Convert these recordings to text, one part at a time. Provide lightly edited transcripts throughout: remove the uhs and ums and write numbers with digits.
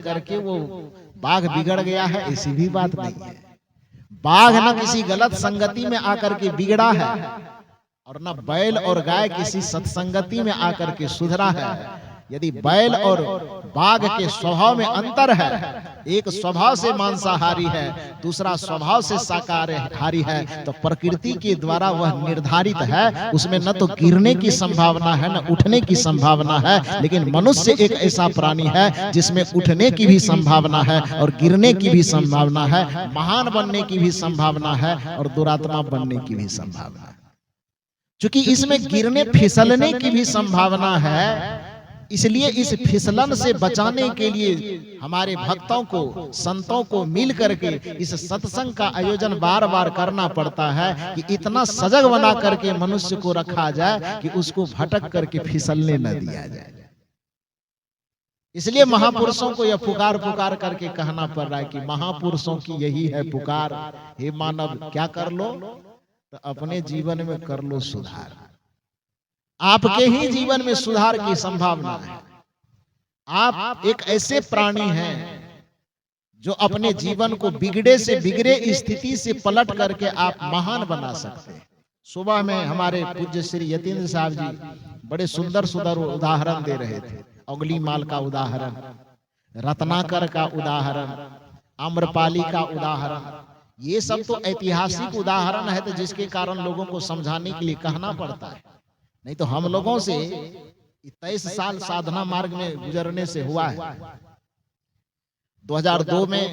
करके वो बाघ बिगड़ गया है, ऐसी भी बात नहीं है। बाघ न किसी गलत संगति में आकर के बिगड़ा है और न बैल और गाय किसी सत्संगति में आकर के सुधरा है। यदि बैल और बाघ के स्वभाव में अंतर है, एक स्वभाव से मांसाहारी है, दूसरा स्वभाव से शाकाहारी है, तो प्रकृति के द्वारा वह निर्धारित है। उसमें न तो गिरने की संभावना है न उठने की संभावना है। लेकिन मनुष्य एक ऐसा प्राणी है जिसमें उठने की भी संभावना है और गिरने की भी संभावना है, महान बनने की भी संभावना है और दुरात्मा बनने की भी संभावना है। क्योंकि इसमें गिरने फिसलने की भी संभावना है, इसलिए इस फिसलन से बचाने के लिए हमारे भक्तों को, संतों को मिल करके इस सत्संग का आयोजन बार बार करना पड़ता है कि इतना सजग बना करके मनुष्य को रखा जाए कि उसको भटक करके फिसलने न दिया जाए। इसलिए महापुरुषों को यह पुकार पुकार करके कहना पड़ रहा है कि महापुरुषों की यही है पुकार, हे मानव क्या कर लो, तो अपने जीवन में कर लो सुधार। आपके ही जीवन में सुधार की संभावना है। आप एक ऐसे प्राणी हैं जो अपने जीवन को बिगड़े से बिगड़े स्थिति से पलट करके आप महान बना सकते हैं। सुबह में हमारे पूज्य श्री यतीन्द्र साहब जी बड़े सुंदर सुंदर उदाहरण दे रहे थे। अगली माल का उदाहरण, रत्नाकर का उदाहरण, आम्रपाली का उदाहरण, ये सब तो ऐतिहासिक उदाहरण है, तो जिसके कारण लोगों को समझाने के लिए कहना पड़ता है। नहीं तो हम लोगों से 23 साल साधना मार्ग में गुजरने से हुआ है। 2002 में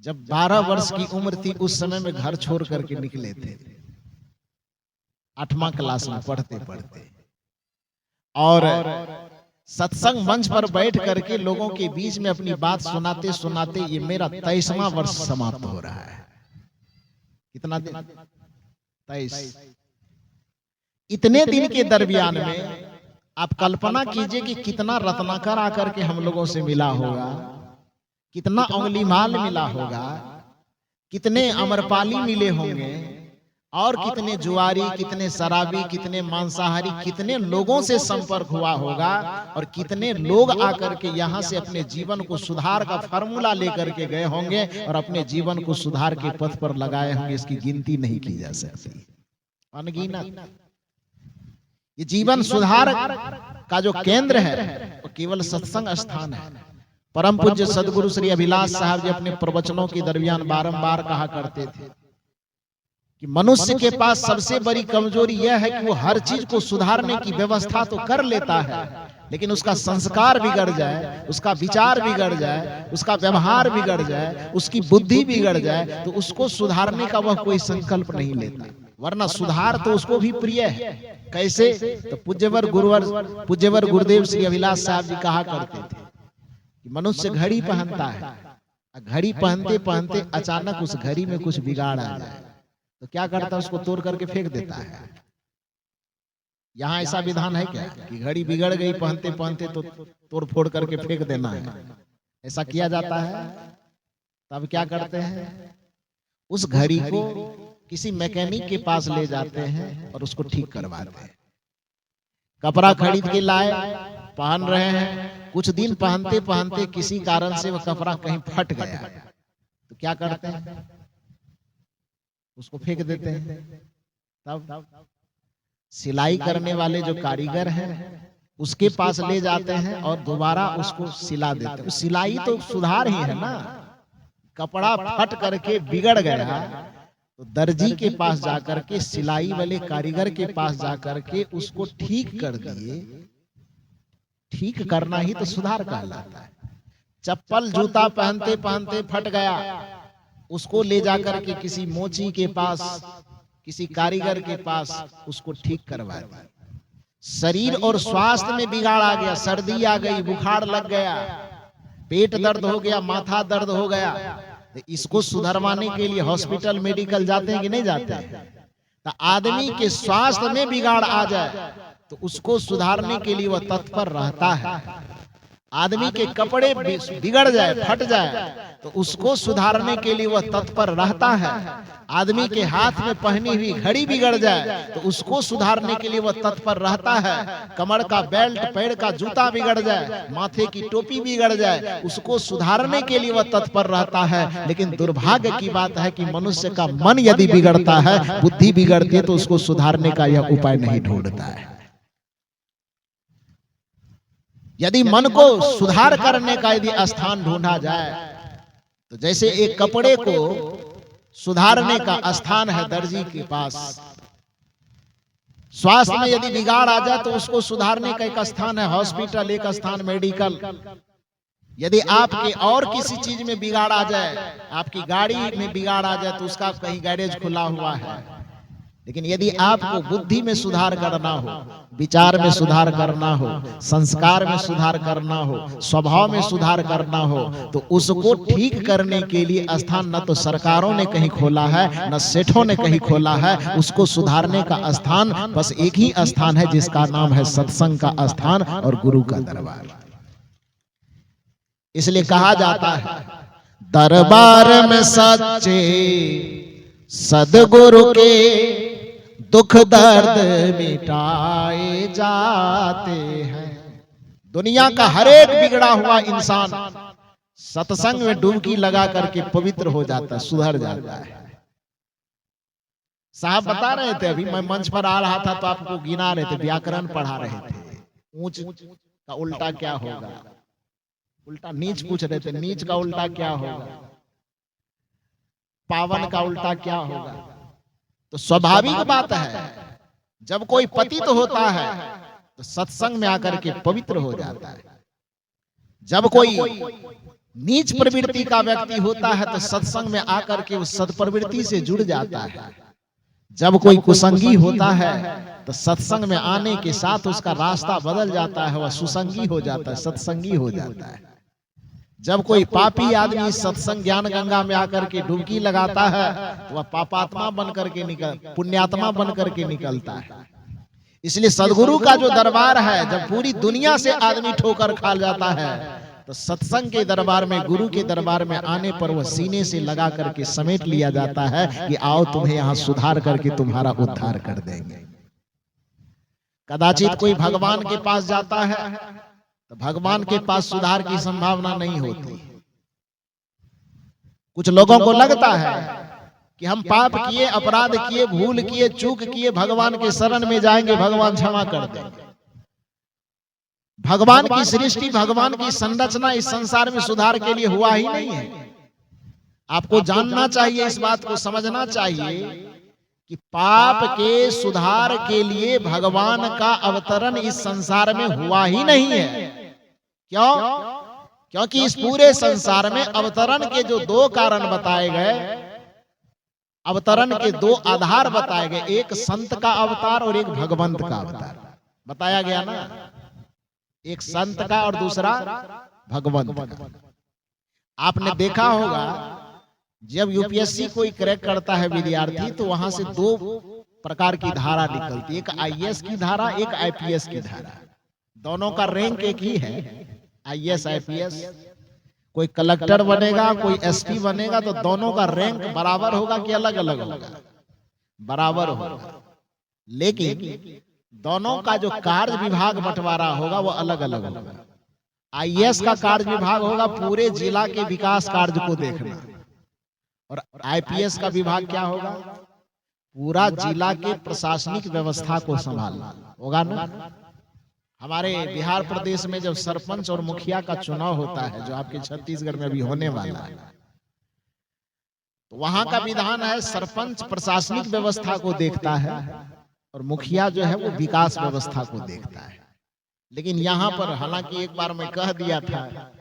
जब 12 वर्ष की उम्र थी, उस समय में घर छोड़ करके निकले थे, 8वां क्लास में पढ़ते पढ़ते, और सत्संग मंच पर बैठ करके लोगों के बीच में अपनी बात सुनाते सुनाते ये मेरा 23वां वर्ष समाप्त हो रहा है। कितना दिन? 23। इतने दिन के दरमियान में आप कल्पना कीजिए कि कितना रत्नाकर आकर के हम लोगों से मिला होगा, कितना अंगुलीमाल मिला होगा, कितने अमरपाली मिले होंगे, और कितने जुआरी, कितने शराबी, कितने मांसाहारी, कितने लोगों से संपर्क हुआ होगा, और कितने लोग आकर के यहाँ से अपने जीवन को सुधार का फार्मूला लेकर के गए होंगे और अपने जीवन को सुधार के पथ पर लगाए होंगे। इसकी गिनती नहीं की जा सकती, अनगिनत। ये जीवन सुधार का जो केंद्र है वो केवल सत्संग स्थान है। परम पूज्य सदगुरु श्री अभिलाष साहब जी अपने प्रवचनों के दरमियान बारंबार कहा करते थे कि मनुष्य के पास सबसे बड़ी कमजोरी यह है कि वो हर चीज को सुधारने की व्यवस्था तो कर लेता है, लेकिन उसका संस्कार बिगड़ जाए, उसका विचार बिगड़ जाए, उसका व्यवहार बिगड़ जाए, उसकी बुद्धि बिगड़ जाए, तो उसको सुधारने का वह कोई संकल्प नहीं लेता। वरना सुधार तो उसको भी प्रिय है। कैसे? तो पूज्यवर गुरुदेव श्री अभिलाष साहब जी कहा करते थे कि मनुष्य घड़ी पहनता है, घड़ी पहनते पहनते अचानक उस घड़ी में कुछ बिगाड़ आ जाए तो क्या करता है? उसको तोड़ करके फेंक देता है। यहाँ ऐसा विधान है क्या कि घड़ी बिगड़ गई पहनते पहनते तो तोड़ फोड़ करके फेंक देना है? ऐसा किया जाता है? तब क्या करते हैं? उस घड़ी को किसी मैकेनिक के पास ले जाते हैं और उसको ठीक करवाते हैं। कपड़ा खरीद के लाए, पहन रहे हैं, कुछ दिन पहनते पहनते किसी कारण से वह कपड़ा कहीं फट गया, तो क्या करते हैं? उसको फेंक देते हैं। तब सिलाई करने वाले जो कारीगर हैं उसके पास ले जाते हैं और दोबारा उसको सिला देते हैं। सिलाई तो सुधार ही है ना। कपड़ा फट करके बिगड़ गया तो दर्जी के पास जाकर के, सिलाई वाले कारीगर के पास जाकर के उसको ठीक कर दिए। ठीक करना ही तो सुधार कहलाता है। चप्पल जूता पहनते पहनते फट गया, उसको ले जाकर के किसी मोची के पास, किसी कारीगर के पास उसको ठीक करवा दिया। शरीर और स्वास्थ्य में बिगाड़ आ गया, सर्दी आ गई, बुखार लग गया, पेट दर्द हो गया, माथा दर्द हो गया, तो इसको सुधरवाने के लिए हॉस्पिटल मेडिकल जाते हैं कि नहीं जाते हैं? तो आदमी के स्वास्थ्य में बिगाड़ आ जाए तो उसको सुधारने के लिए वह तत्पर रहता है। आदमी के कपड़े बिगड़ जाए, फट जाए, तो उसको सुधारने के लिए वह तत्पर रहता है। आदमी के हाथ में पहनी हुई घड़ी बिगड़ जाए तो उसको सुधारने के लिए वह तत्पर रहता है। कमर का बेल्ट, पैर का जूता बिगड़ जाए, माथे की टोपी बिगड़ जाए, उसको सुधारने के लिए वह तत्पर रहता है। लेकिन दुर्भाग्य की बात है कि मनुष्य का मन यदि बिगड़ता है, बुद्धि बिगड़ती है, तो उसको सुधारने का यह उपाय नहीं ढूंढता है। यदि मन को सुधार करने का यदि स्थान ढूंढा जाए, तो जैसे एक कपड़े को सुधारने का स्थान है दर्जी के पास, स्वास्थ्य में यदि बिगाड़ आ जाए तो उसको सुधारने का एक स्थान है हॉस्पिटल, एक स्थान मेडिकल। यदि आपके और किसी चीज में बिगाड़ आ जाए, आपकी गाड़ी में बिगाड़ आ जाए, तो उसका कहीं गैरेज खुला हुआ है। लेकिन यदि आपको बुद्धि में सुधार करना हो, विचार में सुधार करना हो, संस्कार में सुधार करना हो, स्वभाव में सुधार करना हो, तो उसको ठीक करने के लिए स्थान न तो सरकारों ने कहीं खोला है, न सेठों ने कहीं खोला है। उसको सुधारने का स्थान बस एक ही स्थान है, जिसका नाम है सत्संग का स्थान और गुरु का दरबार। इसलिए कहा जाता है, दरबार में सच्चे सदगुरु के दुख दर्द मिटाए जाते हैं। दुनिया का हर एक बिगड़ा हुआ इंसान सत्संग में डुबकी लगा करके पवित्र हो जाता है, सुधर जाता है। साहब बता रहे थे, अभी मैं मंच पर आ रहा था तो आपको गिना रहे थे, व्याकरण पढ़ा रहे थे। ऊंच का उल्टा क्या होगा, उल्टा नीच पूछ रहे थे, नीच का उल्टा क्या होगा, पावन का उल्टा क्या होगा। तो स्वाभाविक बात है, जब कोई पतित होता है तो सत्संग में आकर के पवित्र हो जाता है। जब कोई नीच प्रवृत्ति का व्यक्ति होता है तो सत्संग में आकर के उस सत्प्रवृत्ति से जुड़ जाता है। जब कोई कुसंगी होता है तो सत्संग में आने के साथ उसका रास्ता बदल जाता है, वह सुसंगी हो जाता है, सत्संगी हो जाता है। जब कोई पापी आदमी सत्संग ज्ञान गंगा में आकर के डुबकी लगाता है तो वह पापात्मा बन करके पुण्यात्मा बन करके निकलता है। इसलिए सदगुरु का जो दरबार है, जब पूरी दुनिया से आदमी ठोकर खा जाता है, तो सत्संग के दरबार में, गुरु के दरबार में आने पर वह सीने से लगा करके समेट लिया जाता है कि आओ तुम्हें यहाँ सुधार करके तुम्हारा उद्धार कर देंगे। कदाचित कोई भगवान के पास जाता है तो भगवान के पास सुधार की संभावना नहीं होती। कुछ लोगों को लगता है कि हम पाप किए, अपराध किए, भूल किए, चूक किए, भगवान के शरण में जाएंगे, भगवान क्षमा कर देंगे। भगवान की सृष्टि, भगवान की संरचना इस संसार में सुधार के लिए हुआ ही नहीं है। आपको जानना चाहिए, इस बात को समझना चाहिए कि पाप के सुधार के लिए भगवान का अवतरण इस संसार में हुआ ही नहीं है। क्यों? क्योंकि इस पूरे संसार में अवतरण के जो दो कारण बताए गए, अवतरण के दो आधार बताए गए, एक संत का अवतार और एक भगवंत का अवतार बताया गया ना। एक संत का और दूसरा भगवंत का। आपने देखा होगा, जब यूपीएससी कोई क्रैक करता है विद्यार्थी, तो वहां से दो प्रकार की धारा निकलती है, एक आईएएस की धारा, एक आईपीएस की धारा। दोनों का रैंक एक ही है, आईएएस आईपीएस। कोई कलेक्टर बनेगा, कोई एसपी बनेगा, तो दोनों का रैंक बराबर होगा कि अलग अलग होगा? बराबर होगा। लेकिन दोनों का जो कार्य विभाग बंटवारा होगा वो अलग अलग होगा। आईएएस का कार्य विभाग होगा पूरे जिला के विकास कार्य को देखना, और आईपीएस का विभाग क्या होगा? पूरा जिला के प्रशासनिक व्यवस्था को संभालना होगा ना। हमारे बिहार प्रदेश में जब सरपंच और मुखिया का चुनाव होता है, जो आपके छत्तीसगढ़ में भी होने वाला है, तो वहां का विधान है सरपंच प्रशासनिक व्यवस्था को देखता है और मुखिया जो है वो विकास व्यवस्था को देखता है। लेकिन यहाँ पर, हालांकि एक बार मैं कह दिया था,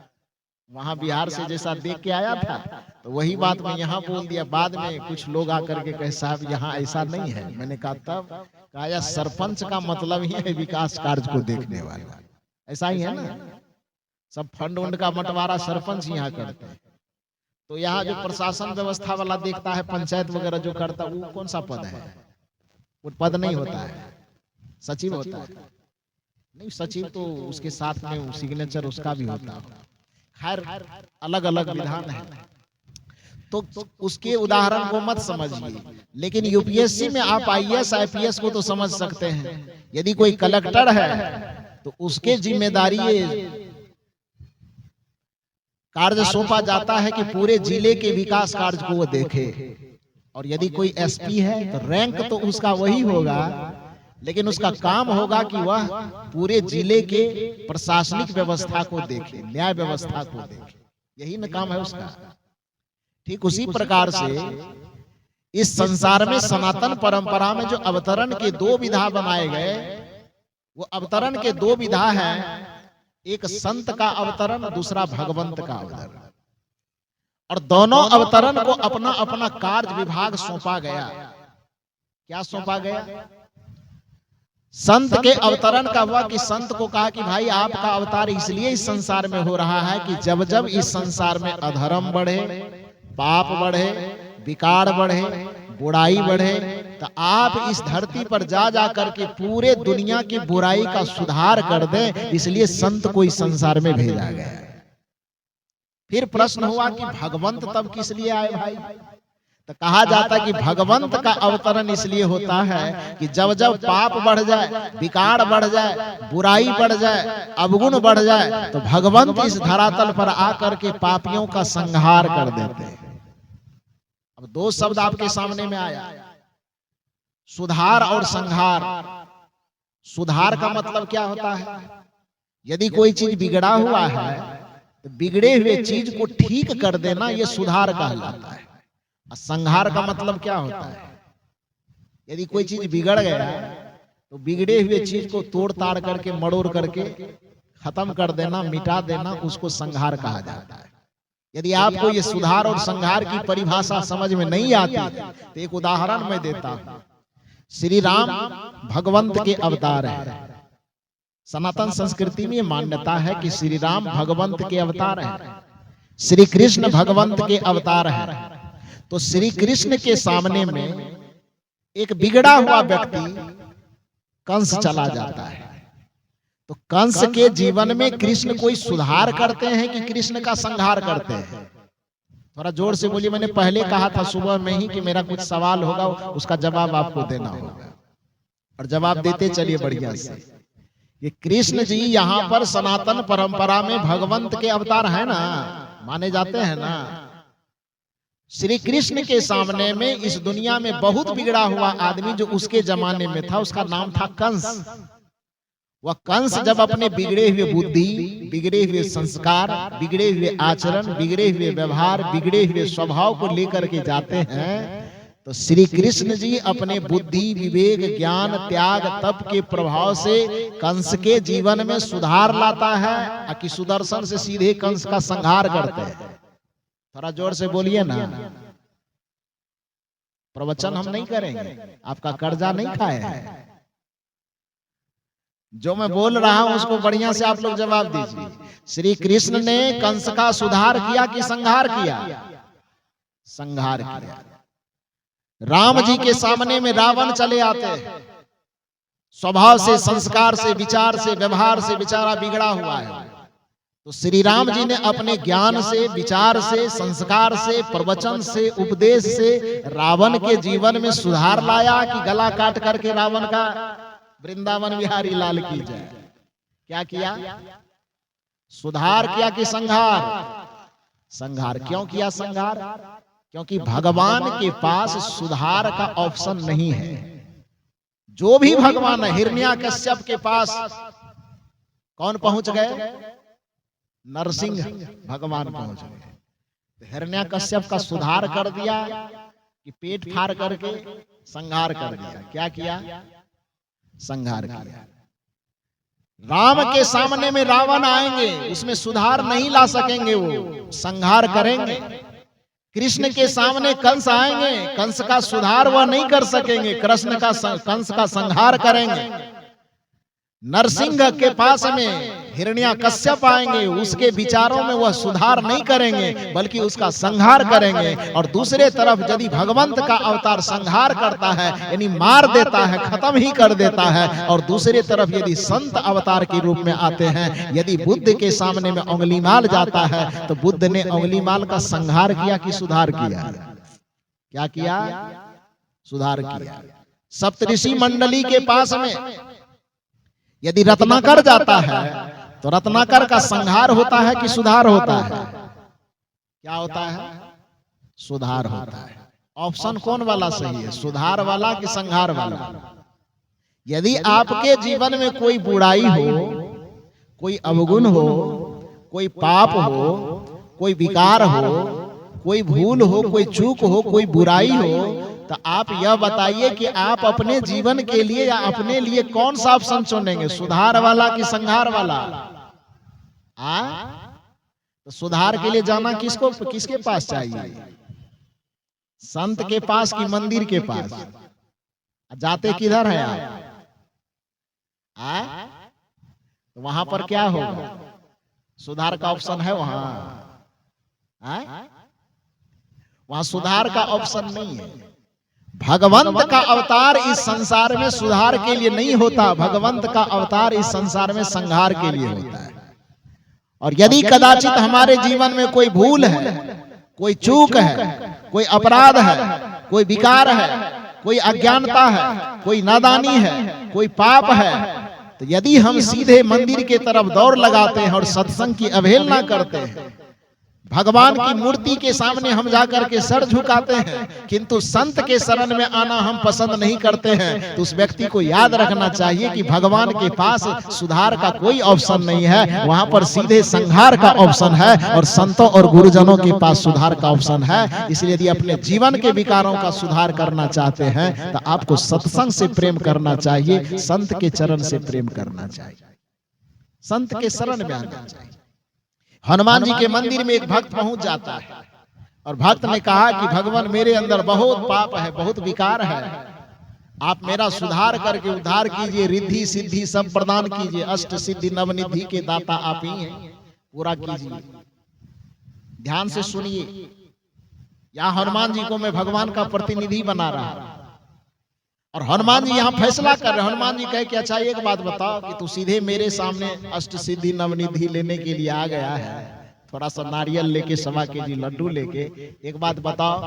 वहां बिहार से जैसा देख के आया था, तो वही बात मैं यहाँ बोल दिया। बाद में कुछ लोग आकर के कहे साहब यहाँ ऐसा नहीं है। मैंने कहा तब कहा यार, सरपंच का मतलब ही है विकास कार्य को देखने वाला। ऐसा ही है ना, सब फंड वंड का बंटवारा सरपंच यहाँ करते हैं। तो यहाँ जो प्रशासन व्यवस्था वाला देखता है, पंचायत वगैरह जो करता है, वो कौन सा पद है? वो पद नहीं होता है, सचिव होता है। नहीं, सचिव तो उसके साथ में सिग्नेचर उसका भी होता है। खैर अलग अलग विधान है, तो उसके उदाहरण को मत समझिए। लेकिन यूपीएससी में आप आईएएस आईपीएस को तो समझ सकते हैं। यदि कोई कलेक्टर है तो उसके जिम्मेदारी कार्य सौंपा जाता है कि पूरे जिले के विकास कार्य को वो देखे। और यदि कोई एसपी है तो रैंक तो उसका वही होगा, लेकिन उसका काम होगा कि वह पूरे जिले के प्रशासनिक व्यवस्था को देखे, न्याय व्यवस्था को देखे, यही न काम है उसका। ठीक उसी प्रकार से इस संसार में सनातन परंपरा में जो अवतरण के दो विधा बनाए गए, वो अवतरण के दो विधा है, एक संत का अवतरण, दूसरा भगवंत का अवतरण। और दोनों अवतरण को अपना अपना कार्य विभाग सौंपा गया। क्या सौंपा गया? संत के अवतरण का हुआ कि संत को कहा कि भाई आपका अवतार इसलिए इस संसार में हो रहा है कि जब जब इस संसार में अधर्म बढ़े, पाप बढ़े, विकार बढ़े, बुराई बढ़े, तो आप इस धरती पर जा जा करके पूरे दुनिया की बुराई का सुधार कर दें, इसलिए संत को इस संसार में भेजा गया। फिर प्रश्न हुआ कि भगवंत तब किस लिए आए भाई? तो कहा जाता है कि भगवंत का अवतरण इसलिए होता है कि जब जब पाप बढ़ जाए, विकार बढ़ जाए, बुराई बढ़ जाए, अवगुण बढ़ जाए, तो भगवंत इस धरातल पर आकर के पापियों का संहार कर देते हैं। अब दो शब्द आपके सामने में आया, सुधार और संहार। सुधार का मतलब क्या होता है? यदि कोई चीज बिगड़ा हुआ है तो बिगड़े हुए चीज को ठीक कर देना, यह सुधार कहलाता है। और संहार का मतलब क्या होता है? यदि कोई चीज बिगड़ गया तो बिगड़े हुए चीज को तोड़ ताड़ करके, मड़ोड़ करके खत्म कर देना, मिटा देना, उसको संहार कहा जाता है। यदि आपको ये सुधार और संहार की परिभाषा समझ में नहीं आती तो एक उदाहरण मैं देता हूं। श्री राम भगवंत के अवतार है। सनातन संस्कृति में मान्यता है कि श्री राम भगवंत के अवतार हैं, श्री कृष्ण भगवंत के अवतार हैं। तो श्री कृष्ण के सामने में एक बिगड़ा हुआ व्यक्ति कंस चला जाता है, तो कंस के जीवन में कृष्ण कोई सुधार करते हैं कि कृष्ण का संहार करते हैं? थोड़ा जोर से बोलिए। मैंने पहले कहा था सुबह में ही कि मेरा कुछ सवाल होगा, उसका जवाब आपको देना होगा, और जवाब देते चलिए बढ़िया से। ये कृष्ण जी यहाँ पर सनातन परंपरा में भगवंत के अवतार है ना, माने जाते हैं ना। श्री कृष्ण के सामने में इस दुनिया में बहुत बिगड़ा हुआ आदमी जो उसके जमाने में था, उसका नाम था कंस। वह कंस जब अपने बिगड़े हुए बुद्धि, बिगड़े हुए संस्कार, बिगड़े हुए आचरण, बिगड़े हुए व्यवहार, बिगड़े हुए स्वभाव को लेकर के जाते हैं, तो श्री कृष्ण जी अपने बुद्धि, विवेक, ज्ञान, त्याग, तप के प्रभाव से कंस के जीवन में सुधार लाता है कि सुदर्शन से सीधे कंस का संहार करते हैं। थोड़ा जोर से बोलिए ना। प्रवचन हम नहीं करेंगे, आपका कर्जा नहीं खाए हैं। जो मैं बोल रहा हूं उसको बढ़िया से आप लोग जवाब दीजिए। श्री कृष्ण ने कंस का सुधार किया कि संहार किया? संहार किया। राम जी के सामने में रावण चले आते हैं, स्वभाव से, संस्कार से, विचार से, व्यवहार से बेचारा बिगड़ा हुआ है। तो श्री राम जी ने अपने ज्ञान से, विचार से, संस्कार से, प्रवचन से, उपदेश से रावण के जीवन में सुधार लाया कि गला काट करके रावण का वृंदावन बिहारी लाल की जाए। क्या किया? सुधार किया कि संहार? संहार। क्यों किया संहार? क्योंकि भगवान के पास सुधार का ऑप्शन नहीं है। जो भी भगवान है, हिरण्याकश्यप के पास कौन पहुंच गए? नरसिंह भगवान पहुंच गए। हिरण्याकश्यप का सुधार कर दिया कि पेट फाड़ करके संहार कर दिया? क्या किया? संहार किया। राम के सामने में रावण आएंगे, उसमें सुधार नहीं ला सकेंगे, वो संहार करेंगे। कृष्ण के सामने कंस आएंगे, कंस का सुधार वह नहीं कर सकेंगे, कंस का संहार करेंगे। नरसिंह के पास में हिरण्याकश्यप आएंगे, उसके विचारों में वह सुधार नहीं करेंगे बल्कि उसका संहार करेंगे। और दूसरे तरफ यदि भगवंत का अवतार संहार करता है यानी मार देता है, खत्म ही कर देता है, और दूसरे तरफ यदि संत अवतार के रूप में आते हैं, यदि बुद्ध के सामने में उंगलीमाल जाता है तो बुद्ध ने उंगलीमाल का संहार किया कि सुधार किया? क्या किया? सुधार किया। सप्तऋषि मंडली के पास में यदि रत्नाकर जाता है तो रत्नाकर का संहार होता है कि सुधार होता है? क्या होता है? सुधार होता है। ऑप्शन कौन वाला सही है, सुधार वाला कि संहार वाला? यदि आपके जीवन में कोई बुराई हो, कोई अवगुण हो, कोई पाप हो, कोई विकार हो, कोई भूल हो, कोई चूक हो, कोई बुराई हो, तो आप यह बताइए कि आप अपने जीवन के लिए या अपने लिए कौन सा ऑप्शन चुनेंगे, सुधार वाला कि संहार वाला? तो सुधार के लिए जाना किसके पास चाहिए? संत के पास कि मंदिर के पास? जाते किधर है आप? तो वहां पर क्या होगा? सुधार का ऑप्शन है वहां? वहां सुधार का ऑप्शन नहीं है। भगवंत का अवतार इस संसार में सुधार के लिए नहीं होता, भगवंत का अवतार इस संसार में संहार के लिए होता है। और यदि कदाचित हमारे जीवन में कोई भूल है, कोई चूक है, कोई अपराध है, कोई विकार है, कोई अज्ञानता है, कोई नादानी है, कोई पाप है, तो यदि हम सीधे मंदिर के तरफ दौड़ लगाते हैं और सत्संग की अवहेलना करते हैं, भगवान की मूर्ति के सामने हम जाकर के सर झुकाते हैं, किंतु संत के शरण में आना हम पसंद नहीं करते हैं, तो उस व्यक्ति को याद रखना चाहिए कि भगवान के पास सुधार का कोई ऑप्शन नहीं है, वहां पर सीधे संहार का ऑप्शन है। और संतों और गुरुजनों के पास सुधार का ऑप्शन है। इसलिए यदि अपने जीवन के विकारों का सुधार करना चाहते हैं तो आपको सत्संग से प्रेम करना चाहिए, संत के चरण से प्रेम करना चाहिए, संत के शरण में आना चाहिए। हनुमान जी के मंदिर में एक भक्त पहुंच जाता है और भक्त ने कहा कि भगवान मेरे अंदर बहुत पाप है, बहुत विकार है, आप मेरा सुधार करके उद्धार कीजिए, रिद्धि सिद्धि सब प्रदान कीजिए, अष्ट सिद्धि नवनिधि के दाता आप ही हैं, पूरा कीजिए। ध्यान से सुनिए, यहाँ हनुमान जी को मैं भगवान का प्रतिनिधि बना रहा हूं और हनुमान जी यहाँ फैसला कर रहे हैं। हनुमान जी कहे कि अच्छा एक बात बताओ कि तू सीधे मेरे सामने अष्ट सिद्धि नवनिधि लेने के लिए आ गया है, थोड़ा सा नारियल लेके 1.25 केजी लड्डू लेके, एक बात बताओ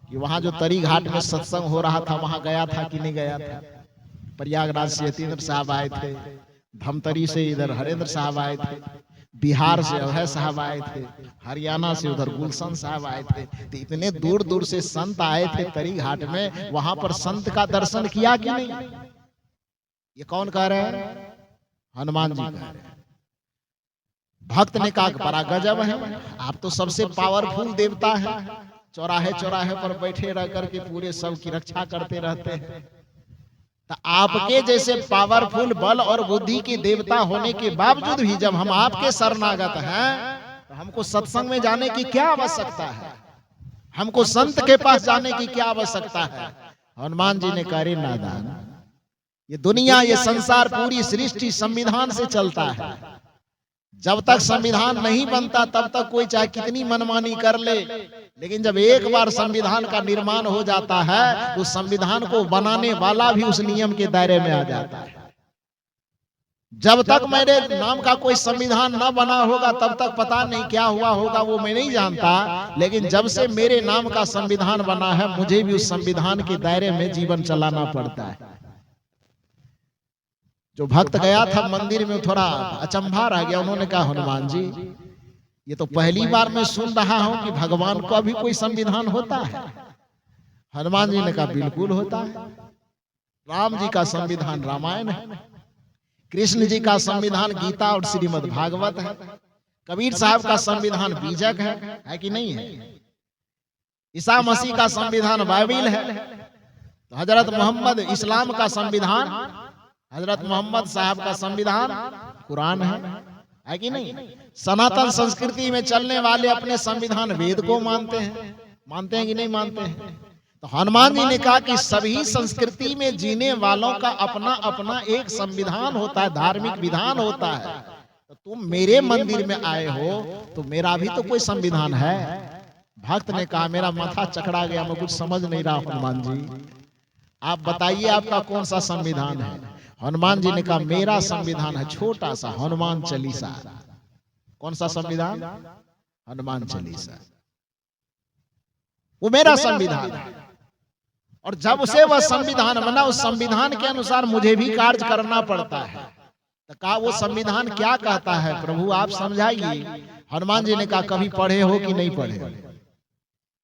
कि वहां जो तरी घाट में सत्संग हो रहा था वहां गया था कि नहीं गया था? प्रयागराज से यतीन्द्र साहब आए थे, धमतरी से इधर हरेंद्र साहब आए थे, बिहार से अभय साहब आए थे, हरियाणा से उधर गुलशन साहब आए थे, तो इतने दूर दूर से संत आए थे तरी घाट में, वहां पर संत का दर्शन किया कि नहीं? ये कौन कह रहे हैं? हनुमान जी कह रहे हैं। भक्त ने कहा बड़ा गजब है, आप तो सबसे पावरफुल देवता है, चौराहे चौराहे पर बैठे रह करके पूरे सब की रक्षा करते रहते हैं, तो आपके जैसे पावरफुल बल और बुद्धि के देवता होने के बावजूद भी जब हम आपके शरणागत हैं तो हमको सत्संग में जाने की क्या आवश्यकता है, हमको संत के पास जाने की क्या आवश्यकता है? हनुमान जी ने कहा रे नादान, ये दुनिया, ये संसार, पूरी सृष्टि संविधान से चलता है, जब तक संविधान नहीं बनता तब तक कोई चाहे कितनी मनमानी कर ले, लेकिन जब एक बार संविधान का निर्माण हो जाता है तो संविधान को बनाने वाला भी उस नियम के दायरे में आ जाता है। जब तक मेरे नाम का कोई संविधान न बना होगा तब तक पता नहीं क्या हुआ होगा, वो मैं नहीं जानता, लेकिन जब से मेरे नाम का संविधान बना है मुझे भी उस संविधान के दायरे में जीवन चलाना पड़ता है। जो भक्त गया था मंदिर में थोड़ा अचंभा रह गया, उन्होंने कहा हनुमान जी ये तो पहली बार मैं सुन रहा हूं कि भगवान का भी कोई संविधान होता है। हनुमान जी ने कहा बिल्कुल होता है, राम जी का संविधान रामायण है, कृष्ण जी का संविधान गीता और श्रीमद् भागवत है, कबीर साहब का संविधान बीजक है कि नहीं है, ईसा मसीह का संविधान बाइबिल है, तो हजरत मोहम्मद इस्लाम का संविधान, हजरत मोहम्मद साहब का संविधान कुरान है कि नहीं? सनातन संस्कृति में चलने वाले अपने संविधान वेद को मानते हैं कि नहीं मानते हैं? तो हनुमान जी ने कहा कि सभी संस्कृति में जीने वालों का अपना अपना एक संविधान होता है, धार्मिक विधान होता है, तो तुम मेरे मंदिर में आए हो तो मेरा भी तो कोई संविधान है। भक्त ने कहा मेरा माथा चकरा गया, मैं कुछ समझ नहीं रहा हनुमान जी, आप बताइए आपका कौन सा संविधान है। हनुमान जी ने कहा मेरा संविधान है छोटा सा हनुमान चालीसा। कौन सा संविधान? हनुमान चालीसा, वो मेरा संविधान है। और जब से वह संविधान बना उस संविधान के अनुसार मुझे भी कार्य करना पड़ता है। तो कहा वो संविधान क्या कहता है प्रभु आप समझाइए। हनुमान जी ने कहा कभी पढ़े हो कि नहीं पढ़े?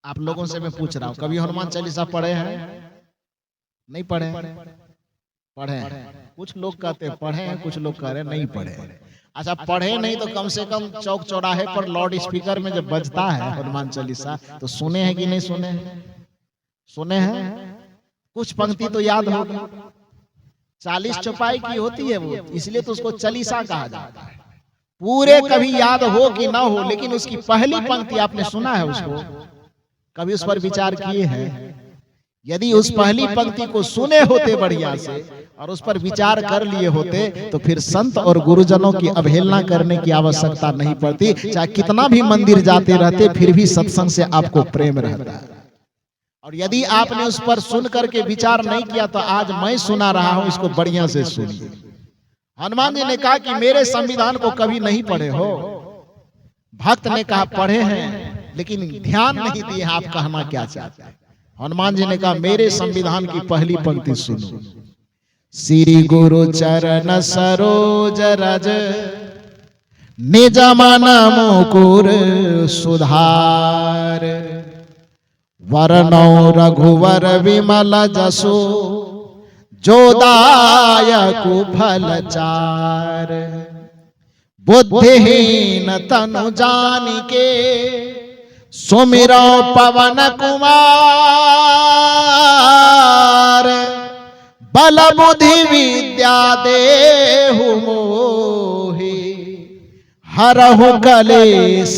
आप लोगों से मैं पूछ रहा हूं, कभी हनुमान चालीसा पढ़े हैं? नहीं पढ़े? पढ़े हैं। कुछ लोग कहते हैं पढ़े हैं, कुछ लोग कह रहे हैं नहीं पढ़े। अच्छा पढ़े नहीं तो कम से कम चौक चौराहे पर लाउड स्पीकर में जब बजता है हनुमान चालीसा तो सुने हैं कि नहीं सुने हैं? सुने हैं। कुछ पंक्ति तो याद होगी। 40 चौपाई की होती है वो, इसलिए तो उसको चालीसा कहा जाता है। पूरे कभी याद हो कि ना हो, लेकिन उसकी पहली पंक्ति आपने सुना है उसको? कभी उस पर विचार किए हैं? यदि उस पहली पंक्ति को सुने होते बढ़िया से और उस पर विचार कर लिए होते तो फिर संत और गुरुजनों की अवहेलना करने की आवश्यकता नहीं पड़ती। चाहे कितना भी मंदिर जाते रहते फिर भी सत्संग से आपको प्रेम रहता है। और यदि आपने उस पर सुन करके विचार नहीं किया तो आज मैं सुना रहा हूं, इसको बढ़िया से सुनिए। हनुमान जी ने कहा कि मेरे संविधान को कभी नहीं पढ़े हो। भक्त ने कहा पढ़े हैं लेकिन ध्यान नहीं दिए आप कहना क्या चाहते हैं। हनुमान जी ने कहा मेरे संविधान की पहली पंक्ति सुनो। श्री गुरु चरण सरोज रज निज मन मुकुर सुधार वरनौ रघुवर विमल जसो जो दायकु फल चार बुद्धिहीन तनु जानिके सुमिरो पवन कुमार बल बुद्धि विद्या देहु मोहि हरहु कलेश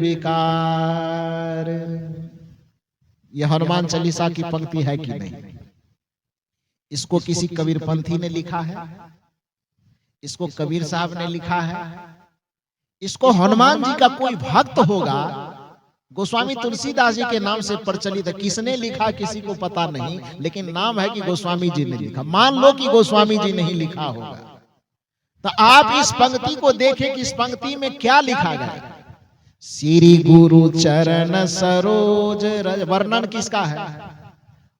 विकार। यह हनुमान चालीसा की पंक्ति है कि नहीं? इसको किसी कबीरपंथी ने लिखा है? इसको कबीर साहब ने लिखा है? इसको हनुमान जी का कोई भक्त होगा गोस्वामी तुलसीदास जी के नाम से प्रचलित है। किसने लिखा किसी को पता नहीं, लेकिन नाम है कि गोस्वामी जी ने लिखा। मान लो कि गोस्वामी जी नहीं लिखा होगा तो आप इस पंक्ति को देखें कि इस पंक्ति में क्या लिखा गया। श्री गुरु चरण सरोज रज, वर्णन किसका है?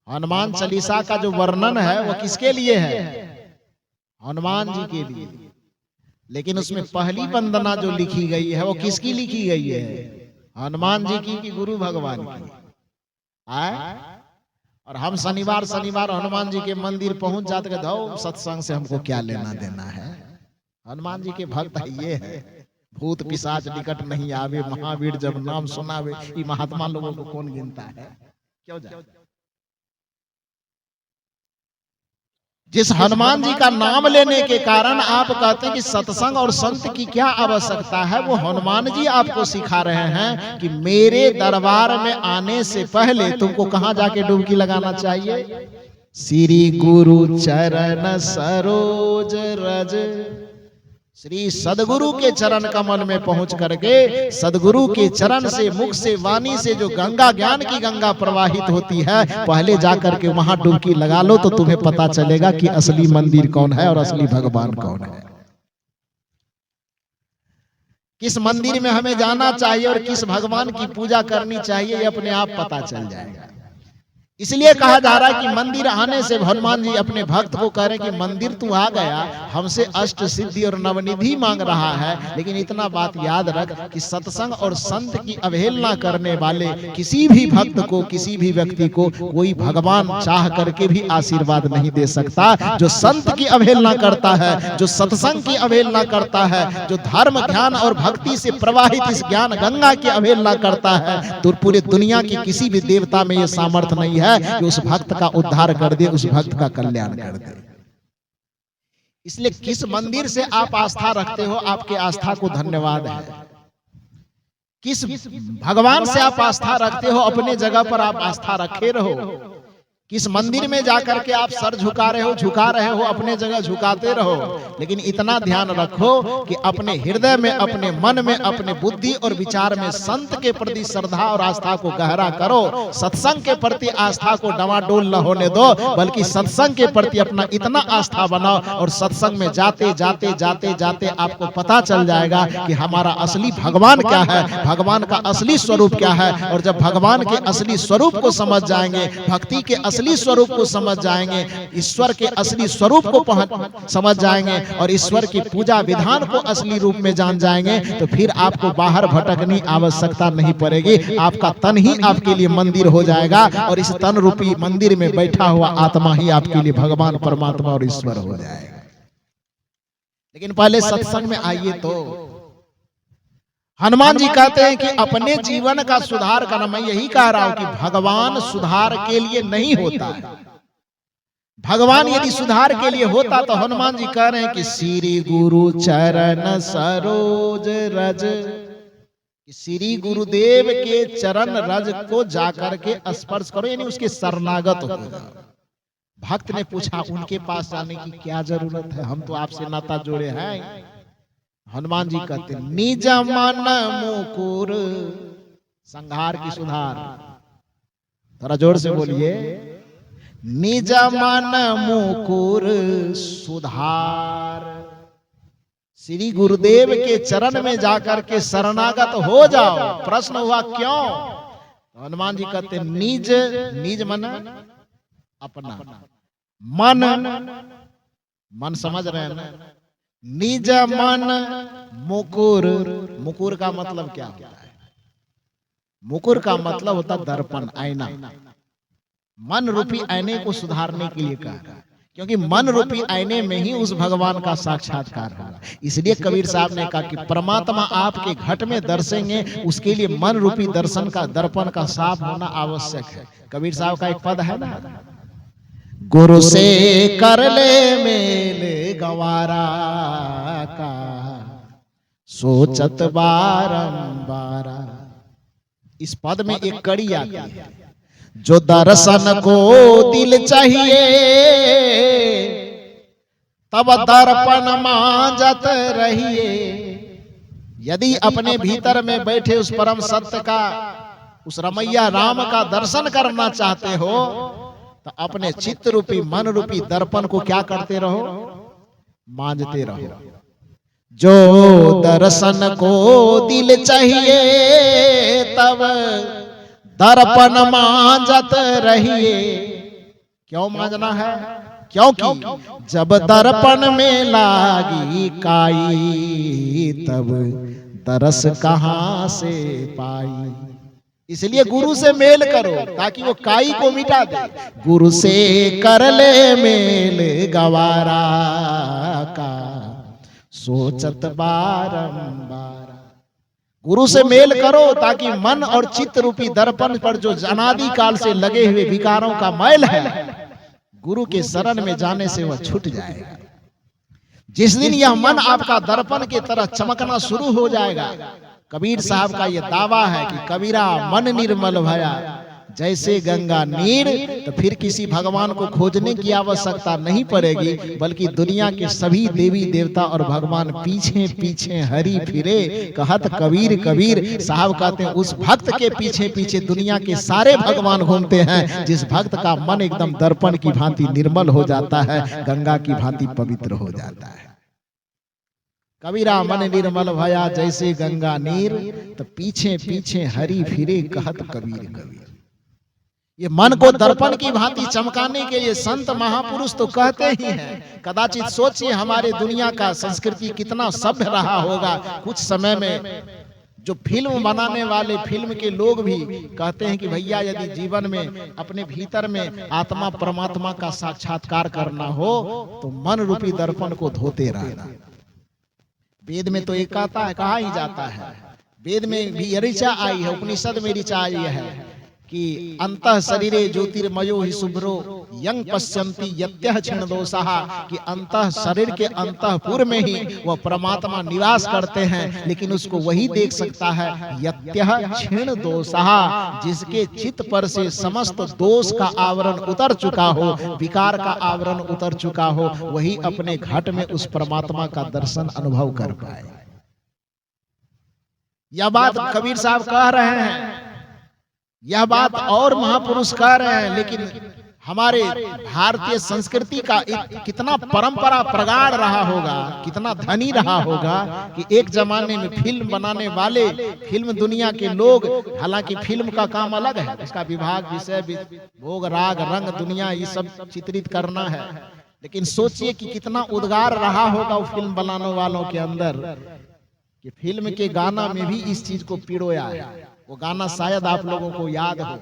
हनुमान चालीसा का जो वर्णन है वो किसके लिए है? हनुमान जी के लिए। लेकिन उसमें पहली वंदना जो लिखी गई है वो किसकी लिखी गई है? हनुमान जी की कि गुरु भगवान की? आए? और हम शनिवार शनिवार हनुमान जी के मंदिर पहुंच जाते हैं, धो सत्संग से हमको क्या लेना देना है। हनुमान जी के भक्त ये है, भूत पिशाच निकट नहीं आवे, महावीर जब नाम सुनावे। ये महात्मा लोगों को कौन गिनता है? क्यों जाए? जिस हनुमान जी का नाम लेने के कारण आप कहते हैं कि सत्संग और संत की क्या आवश्यकता है, वो हनुमान जी आपको सिखा रहे हैं कि मेरे दरबार में आने से पहले तुमको कहां जाके डुबकी लगाना चाहिए? श्री गुरु चरण सरोज रज, श्री सदगुरु के चरण कमल में पहुंच करके सदगुरु के चरण से, मुख से, वाणी से जो गंगा ज्ञान की गंगा प्रवाहित होती है, पहले जाकर के वहां डुबकी लगा लो तो तुम्हें पता चलेगा कि असली मंदिर कौन है और असली भगवान कौन है। किस मंदिर में हमें जाना चाहिए और किस भगवान की पूजा करनी चाहिए, ये अपने आप पता चल जाएगा। इसलिए कहा जा रहा है कि मंदिर आने से हनुमान जी अपने भक्त को कह रहे हैं कि मंदिर तू आ गया, हमसे अष्ट सिद्धि और नवनिधि मांग रहा है, लेकिन इतना बात याद रख कि सत्संग और संत की अवहेलना करने वाले किसी भी भक्त को, किसी भी व्यक्ति को कोई भगवान चाह करके भी आशीर्वाद नहीं दे सकता। जो संत की अवहेलना करता है, जो सत्संग की अवहेलना करता है, जो धर्म ज्ञान और भक्ति से प्रवाहित इस ज्ञान गंगा की अवहेलना करता है, तो पूरी दुनिया की किसी भी देवता में यह सामर्थ्य नहीं है कि उस भक्त का उद्धार कर दे, उस भक्त का कल्याण कर दे। इसलिए किस मंदिर से आप आस्था रखते हो, आपके आस्था को धन्यवाद है। किस भगवान से आप आस्था रखते हो, अपने जगह पर आप आस्था रखे रहो। किस मंदिर में जाकर के आप सर झुका रहे हो, अपने जगह झुकाते रहो, लेकिन इतना ध्यान रखो कि अपने हृदय में, अपने मन में, अपने बुद्धि और विचार में संत के प्रति श्रद्धा और आस्था को गहरा करो। सत्संग के प्रति आस्था को डवाडोल न होने दो, बल्कि सत्संग के प्रति अपना इतना आस्था बनाओ, और सत्संग में जाते जाते जाते जाते आपको पता चल जाएगा कि हमारा असली भगवान क्या है, भगवान का असली स्वरूप क्या है। और जब भगवान के असली स्वरूप को समझ जाएंगे, भक्ति के असली स्वरूप को समझ जाएंगे, ईश्वर के असली स्वरूप को समझ जाएंगे, और ईश्वर की पूजा विधान को असली रूप में जान जाएंगे, तो फिर आपको बाहर भटकने की आवश्यकता नहीं पड़ेगी। आपका तन ही आपके लिए मंदिर हो जाएगा, और इस तन रूपी मंदिर में बैठा हुआ आत्मा ही आपके लिए भगवान, परमात्मा और ईश्वर हो जाएगा। लेकिन पहले सत्संग में आइए। तो हनुमान जी कहते हैं कि अपने जीवन का सुधार करना, मैं यही कह रहा हूं कि भगवान सुधार के लिए नहीं होता है। भगवान यदि सुधार के लिए होता तो हनुमान जी कह रहे हैं कि श्री गुरु चरण सरोज रज, श्री गुरुदेव के चरण रज को जाकर के स्पर्श करो, यानी उसके शरणागत हो जाओ। भक्त ने पूछा उनके पास जाने की क्या जरूरत है, हम तो आपसे नाता जोड़े हैं। हनुमान जी कहते निज मन मुकुर, संहार की सुधार, थोड़ा जोर से बोलिए, निज मन मुकुर सुधार। श्री गुरुदेव के चरण में जाकर के शरणागत हो जाओ। प्रश्न हुआ क्यों? हनुमान जी कहते निज, निज मन अपना, मन समझ रहे हैं ना, निज मन मुकुर, मुकुर का मतलब क्या होता है? मुकुर का मतलब होता दर्पण, आईना। मन रूपी आईने को सुधारने के लिए कहा, क्योंकि मन रूपी आईने में ही उस भगवान का साक्षात्कार होगा। इसलिए कबीर साहब ने कहा कि परमात्मा आपके घट में दर्शेंगे, उसके लिए मन रूपी दर्शन का, दर्पण का साफ होना आवश्यक है। कबीर साहब का एक पद है ना, गुरु से कर ले मेल गवारा का, सोचत बारंबार। इस पद में एक कड़ी आती है, जो दर्शन को दिल चाहिए, तब दर्पण मांजत रहिए। यदि अपने भीतर में बैठे उस परम सत्य का, उस रमैया राम का दर्शन करना चाहते हो, तो अपने चित्त रूपी, मन रूपी दर्पण को क्या करते रहो? मांजते रहो। जो दर्शन को दिल चाहिए, तब दर्पण मांजत रहिए। क्यों मांजना है? क्योंकि जब दर्पण में लागी काई, तब दरस कहां से पाई। इसलिए गुरु से मेल करो ताकि वो काई को मिटा दे। गुरु से कर ले मेल गवारा का, सोचत बारंबार। गुरु से मेल करो ताकि मन और चित्त रूपी दर्पण पर जो अनादि काल से लगे हुए विकारों का मैल है, गुरु के शरण में जाने से वह छूट जाएगा। जिस दिन यह मन आपका दर्पण की तरह चमकना शुरू हो जाएगा, कबीर साहब का यह दावा है कि कबीरा मन निर्मल भया जैसे गंगा नीर, तो फिर किसी भगवान को खोजने की आवश्यकता नहीं पड़ेगी, बल्कि दुनिया के सभी देवी देवता और भगवान पीछे पीछे हरि फिरे। कहत कबीर कबीर साहब कहते हैं उस भक्त के पीछे पीछे दुनिया के सारे भगवान घूमते हैं, जिस भक्त का मन एकदम दर्पण की भांति निर्मल हो जाता है, गंगा की भांति पवित्र हो जाता है। कबीरा मन निर्मल भया जैसे गंगा नीर, तो पीछे पीछे हरि फिरे। कहत कबीर कबीर। ये मन को दर्पण की भांति चमकाने के लिए संत महापुरुष तो कहते ही हैं। कदाचित सोचिए हमारे दुनिया का संस्कृति कितना सभ्य रहा होगा। कुछ समय में जो फिल्म बनाने वाले, फिल्म के लोग भी कहते हैं कि भैया यदि जीवन में अपने भीतर में आत्मा परमात्मा का साक्षात्कार करना हो तो मन रूपी दर्पण को धोते रहना। वेद में तो एक कहता है, कहा ही जाता है, वेद में भी ऋचा आई है, उपनिषद में ऋचा आई है कि अंतः शरीरे ज्योतिर्मयो ही शुभ्रो यंग पश्यन्ति यत्यः क्षीण दोषः, कि अंतः शरीर के अंतःपुर में ही वह परमात्मा निवास करते हैं, लेकिन उसको वही देख सकता है यत्यः क्षीण दोषः, जिसके चित्त पर से समस्त दोष का आवरण उतर चुका हो, विकार का आवरण उतर चुका हो, वही अपने घट में उस परमात्मा का दर्शन अनुभव कर पाए। यह बात कबीर साहब कह रहे हैं, यह बात और महापुरुष कह रहे हैं, लेकिन हमारे भारतीय संस्कृति का एक कितना परंपरा प्रगाढ़ रहा होगा, कितना धनी रहा होगा कि एक जमाने में फिल्म बनाने वाले, फिल्म दुनिया के लोग, हालांकि फिल्म का काम अलग है, उसका विभाग, विषय, भोग, राग, रंग, दुनिया, ये सब चित्रित करना है, लेकिन सोचिए कि कितना उद्गार रहा होगा वो फिल्म बनाने वालों के अंदर, कि फिल्म के गाना में भी इस चीज को पिरोया है। वो गाना शायद आप लोगों को याद हो,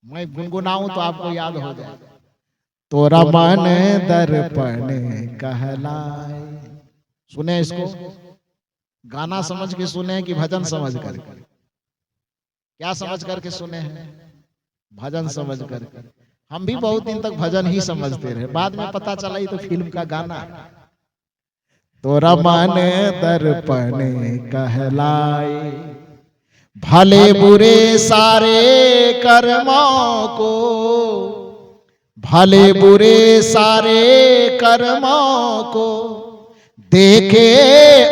मैं गुनगुनाऊं तो आपको याद हो जाए। तोरा मन दर्पण कहलाए, सुने इसको, गाना समझ के सुने कि भजन समझ कर? क्या समझ करके सुने हैं? भजन समझ कर। हम भी बहुत दिन तक भजन ही समझते रहे, बाद में पता चला ये तो फिल्म का गाना है। तोरा मन दर्पण कहलाए, भले बुरे सारे कर्मों को, भले बुरे सारे कर्मों को देखे